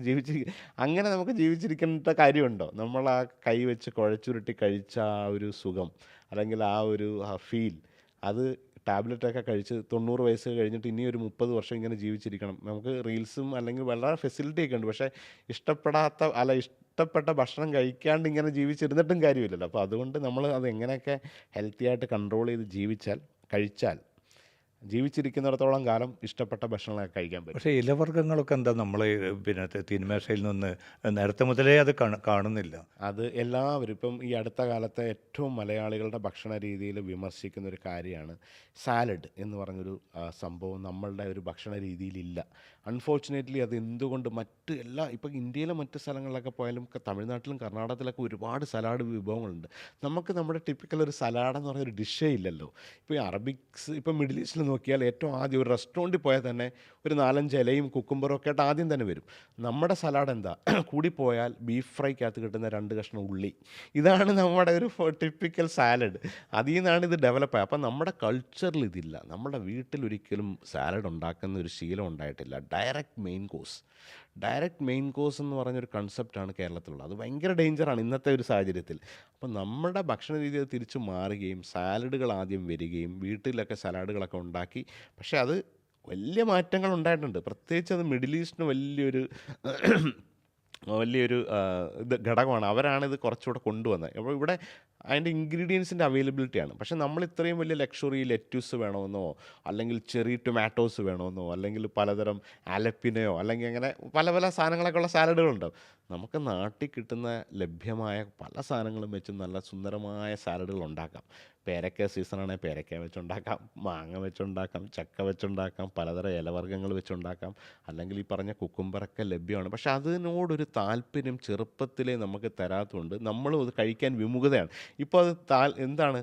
അങ്ങനെ നമുക്ക് ജീവിച്ചിരിക്കേണ്ട കാര്യമുണ്ടോ? നമ്മൾ ആ കൈ വെച്ച് കുഴച്ചുരുട്ടി കഴിച്ച ആ ഒരു സുഖം അല്ലെങ്കിൽ ആ ഒരു ഫീൽ അത് ടാബ്ലറ്റൊക്കെ കഴിച്ച് 90 വയസ്സ് കഴിഞ്ഞിട്ട് ഇനി ഒരു 30 വർഷം ഇങ്ങനെ ജീവിച്ചിരിക്കണം. നമുക്ക് റീൽസും അല്ലെങ്കിൽ വളരെ ഫെസിലിറ്റിയൊക്കെ ഉണ്ട്. പക്ഷേ ഇഷ്ടപ്പെട്ട ഭക്ഷണം കഴിക്കാണ്ട് ഇങ്ങനെ ജീവിച്ചിരുന്നിട്ടും കാര്യമില്ലല്ലോ. അപ്പോൾ അതുകൊണ്ട് നമ്മൾ അത് എങ്ങനെയൊക്കെ ഹെൽത്തി ആയിട്ട് കൺട്രോൾ ചെയ്ത് കഴിച്ചാൽ ജീവിച്ചിരിക്കുന്നിടത്തോളം കാലം ഇഷ്ടപ്പെട്ട ഭക്ഷണങ്ങളൊക്കെ കഴിക്കാൻ പറ്റും. പക്ഷേ ഇലവർഗ്ഗങ്ങളൊക്കെ എന്താ നമ്മൾ തീന്മേശയിൽ നിന്ന് നേരത്തെ മുതലേ അത് കാണുന്നില്ല. അത് എല്ലാവരും ഇപ്പം ഈ അടുത്ത കാലത്തെ ഏറ്റവും മലയാളികളുടെ ഭക്ഷണ രീതിയിൽ വിമർശിക്കുന്ന ഒരു കാര്യമാണ് സാലഡ് എന്ന് പറഞ്ഞൊരു സംഭവം നമ്മളുടെ ഒരു ഭക്ഷണ രീതിയിലില്ല. അൺഫോർച്ചുനേറ്റ്ലി അത് എന്തുകൊണ്ട് ഇപ്പം ഇന്ത്യയിലെ മറ്റ് സ്ഥലങ്ങളിലൊക്കെ പോയാലും തമിഴ്നാട്ടിലും കർണാടകത്തിലൊക്കെ ഒരുപാട് സലാഡ് വിഭവങ്ങളുണ്ട്. നമുക്ക് നമ്മുടെ ടിപ്പിക്കൽ ഒരു സലാഡെന്ന് പറഞ്ഞൊരു ഡിഷേ ഇല്ലല്ലോ. ഇപ്പോൾ ഈ അറബിക്സ് ഇപ്പം മിഡിൽ ഈസ്റ്റിൽ നോക്കിയാൽ ഏറ്റവും ആദ്യം ഒരു റെസ്റ്റോറൻറ്റിൽ പോയാൽ തന്നെ ഒരു 4-5 ഇലയും കുക്കുംബറും ഒക്കെ ആയിട്ട് ആദ്യം തന്നെ വരും. നമ്മുടെ സലാഡ് എന്താ? കൂടിപ്പോയാൽ ബീഫ് ഫ്രൈക്കകത്ത് കിട്ടുന്ന 2 കഷ്ണം ഉള്ളി. ഇതാണ് നമ്മുടെ ഒരു ടിപ്പിക്കൽ സാലഡ്. അതിൽ നിന്നാണ് ഇത് ഡെവലപ്പായത്. അപ്പം നമ്മുടെ കൾച്ചറിൽ ഇതില്ല. നമ്മുടെ വീട്ടിലൊരിക്കലും സാലഡ് ഉണ്ടാക്കുന്ന ഒരു ശീലം ഉണ്ടായിട്ടില്ല. ഡയറക്റ്റ് മെയിൻ കോഴ്സ് എന്ന് പറഞ്ഞൊരു കൺസെപ്റ്റാണ് കേരളത്തിലുള്ളത്. അത് ഭയങ്കര ഡേഞ്ചറാണ് ഇന്നത്തെ ഒരു സാഹചര്യത്തിൽ. അപ്പം നമ്മുടെ ഭക്ഷണ രീതി അത് തിരിച്ചു മാറുകയും സാലഡുകൾ ആദ്യം വരികയും വീട്ടിലൊക്കെ സലാഡുകളൊക്കെ ഉണ്ടാക്കി. പക്ഷേ അത് വലിയ മാറ്റങ്ങൾ ഉണ്ടായിട്ടുണ്ട്. പ്രത്യേകിച്ച് അത് മിഡിൽ ഈസ്റ്റിന് വലിയൊരു ഘടകമാണ്. അവരാണിത് കുറച്ചുകൂടെ കൊണ്ടുവന്നത്. അപ്പോൾ ഇവിടെ അതിൻ്റെ ഇൻഗ്രീഡിയൻസിൻ്റെ അവൈലബിലിറ്റിയാണ്. പക്ഷേ നമ്മൾ ഇത്രയും വലിയ ലക്ഷറി ലെറ്റ്യൂസ് വേണമെന്നോ അല്ലെങ്കിൽ ചെറി ടൊമാറ്റോസ് വേണമെന്നോ അല്ലെങ്കിൽ പലതരം ആലപ്പിനയോ അല്ലെങ്കിൽ അങ്ങനെ പല സാധനങ്ങളൊക്കെ ഉള്ള സാലഡുകളുണ്ടാവും. നമുക്ക് നാട്ടിൽ കിട്ടുന്ന ലഭ്യമായ പല സാധനങ്ങളും വെച്ച് നല്ല സുന്ദരമായ സാലഡുകൾ ഉണ്ടാക്കാം. പേരക്ക സീസണാണെങ്കിൽ പേരക്ക വെച്ചുണ്ടാക്കാം, മാങ്ങ വെച്ചുണ്ടാക്കാം, ചക്ക വെച്ചുണ്ടാക്കാം, പലതരം ഇലവർഗ്ഗങ്ങൾ വെച്ചുണ്ടാക്കാം, അല്ലെങ്കിൽ ഈ പറഞ്ഞ കുക്കുംബറൊക്കെ ലഭ്യമാണ്. പക്ഷെ അതിനോടൊരു താല്പര്യം ചെറുപ്പത്തിലേ നമുക്ക് തരാത്തതുകൊണ്ട് നമ്മളും അത് കഴിക്കാൻ വിമുഖതയാണ്. ഇപ്പോൾ അത് എന്താണ്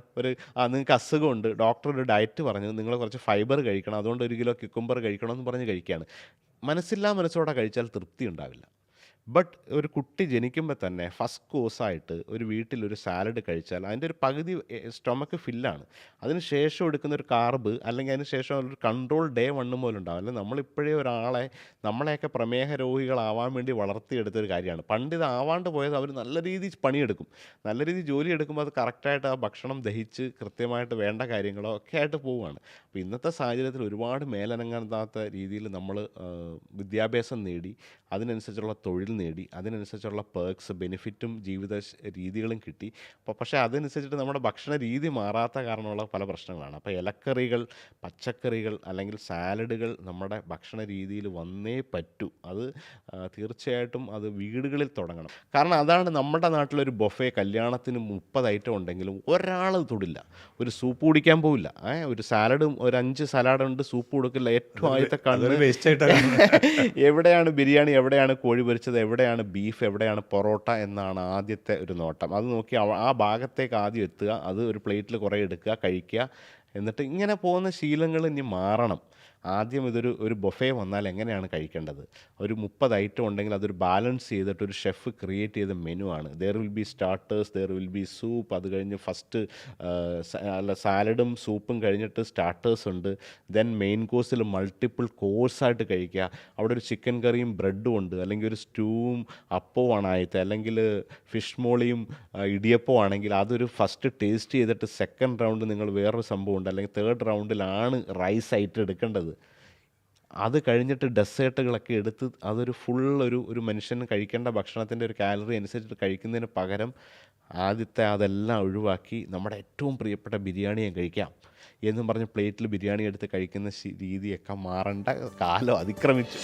നിങ്ങൾക്ക് അസുഖമുണ്ട്, ഡോക്ടർ ഒരു ഡയറ്റ് പറഞ്ഞു, നിങ്ങൾ കുറച്ച് ഫൈബർ കഴിക്കണം, അതുകൊണ്ട് 1 കിലോ കുക്കുംബർ കഴിക്കണമെന്ന് പറഞ്ഞ് കഴിക്കുകയാണ്. മനസ്സോടെ കഴിച്ചാൽ തൃപ്തി ഉണ്ടാവില്ല. ബട്ട് ഒരു കുട്ടി ജനിക്കുമ്പോൾ തന്നെ ഫസ്റ്റ് കോഴ്സായിട്ട് ഒരു വീട്ടിലൊരു സാലഡ് കഴിച്ചാൽ അതിൻ്റെ ഒരു പകുതി സ്റ്റൊമക്ക് ഫില്ലാണ്. അതിന് ശേഷം എടുക്കുന്ന ഒരു കാർബ് അല്ലെങ്കിൽ അതിന് ശേഷം ഒരു കൺട്രോൾ ഡേ 1 മുതലുണ്ടാവും. അല്ലെങ്കിൽ നമ്മളിപ്പോഴേ നമ്മളെയൊക്കെ പ്രമേഹ രോഗികളാവാൻ വേണ്ടി വളർത്തിയെടുത്തൊരു കാര്യമാണ്. പണ്ട് ഇത് ആവാണ്ട് പോയത് അവർ നല്ല രീതിയിൽ പണിയെടുക്കും, നല്ല രീതിയിൽ ജോലി എടുക്കുമ്പോൾ അത് കറക്റ്റായിട്ട് ആ ഭക്ഷണം ദഹിച്ച് കൃത്യമായിട്ട് വേണ്ട കാര്യങ്ങളോ ഒക്കെ ആയിട്ട് പോവുകയാണ്. അപ്പോൾ ഇന്നത്തെ സാഹചര്യത്തിൽ ഒരുപാട് മേലനങ്ങാത്ത രീതിയിൽ നമ്മൾ വിദ്യാഭ്യാസം നേടി അതിനനുസരിച്ചുള്ള തൊഴിൽ നേടി, അതിനനുസരിച്ചുള്ള പേർക്സ്, ബെനിഫിറ്റും ജീവിത രീതികളും കിട്ടി. അപ്പോൾ പക്ഷേ അതനുസരിച്ചിട്ട് നമ്മുടെ ഭക്ഷണ രീതി മാറാത്ത കാരണമുള്ള പല പ്രശ്നങ്ങളാണ്. അപ്പോൾ ഇലക്കറികൾ, പച്ചക്കറികൾ അല്ലെങ്കിൽ സാലഡുകൾ നമ്മുടെ ഭക്ഷണ രീതിയിൽ വന്നേ പറ്റൂ. അത് തീർച്ചയായിട്ടും അത് വീടുകളിൽ തുടങ്ങണം. കാരണം അതാണ് നമ്മുടെ നാട്ടിലൊരു ബൊഫേ കല്യാണത്തിന് 30 ഐറ്റം ഉണ്ടെങ്കിലും ഒരാൾ തൊടില്ല, ഒരു സൂപ്പ് കുടിക്കാൻ പോവില്ല. ഒരു സാലഡും ഒരു 5 സലാഡുണ്ട്, സൂപ്പ് കൊടുക്കില്ല. ഏറ്റവും ആദ്യത്തെ കണ്ണ് എവിടെയാണ് ബിരിയാണി, എവിടെയാണ് കോഴി പൊരിച്ചത്, എവിടെയാണ് ബീഫ്, എവിടെയാണ് പൊറോട്ട എന്നാണ് ആദ്യത്തെ ഒരു നോട്ടം. അത് നോക്കി ആ ഭാഗത്തേക്ക് ആദ്യം എത്തുക, അത് ഒരു പ്ലേറ്റിൽ കുറേ എടുക്കുക, കഴിക്കുക. എന്നിട്ട് ഇങ്ങനെ പോകുന്ന ശീലങ്ങൾ ഇനി മാറണം. ആദ്യം ഒരു ബൊഫേ വന്നാൽ എങ്ങനെയാണ് കഴിക്കേണ്ടത്, ഒരു 30 ഐറ്റം ഉണ്ടെങ്കിൽ അതൊരു ബാലൻസ് ചെയ്തിട്ട് ഒരു ഷെഫ് ക്രിയേറ്റ് ചെയ്ത മെനു ആണ്. There will be starters, there will be soup, അത് കഴിഞ്ഞ് ഫസ്റ്റ് സാലഡും സൂപ്പും കഴിഞ്ഞിട്ട് സ്റ്റാർട്ടേഴ്സ് ഉണ്ട്. ദെൻ മെയിൻ കോഴ്സിൽ മൾട്ടിപ്പിൾ കോഴ്സായിട്ട് കഴിക്കുക. അവിടെ ഒരു ചിക്കൻ കറിയും ബ്രെഡും ഉണ്ട്, അല്ലെങ്കിൽ ഒരു സ്റ്റൂവും അപ്പവുമാണ് ആദ്യത്തെ, അല്ലെങ്കിൽ ഫിഷ് മോളിയും ഇടിയപ്പവും ആണെങ്കിൽ അതൊരു ഫസ്റ്റ് ടേസ്റ്റ് ചെയ്തിട്ട് സെക്കൻഡ് റൗണ്ട് നിങ്ങൾ വേറൊരു സംഭവം ഉണ്ട്, അല്ലെങ്കിൽ തേർഡ് റൗണ്ടിലാണ് റൈസ് ആയിട്ട് എടുക്കേണ്ടത്. അത് കഴിഞ്ഞിട്ട് ഡെസേർട്ടുകളൊക്കെ എടുത്ത് അതൊരു ഫുൾ ഒരു മനുഷ്യന് കഴിക്കേണ്ട ഭക്ഷണത്തിൻ്റെ ഒരു കാലറി അനുസരിച്ചിട്ട് കഴിക്കുന്നതിന് പകരം ആദ്യത്തെ അതെല്ലാം ഒഴിവാക്കി നമ്മുടെ ഏറ്റവും പ്രിയപ്പെട്ട ബിരിയാണിയെ കഴിക്കാം എന്നും പറഞ്ഞ് പ്ലേറ്റിൽ ബിരിയാണി എടുത്ത് കഴിക്കുന്ന രീതിയൊക്കെ മാറേണ്ട കാലം അതിക്രമിച്ചു.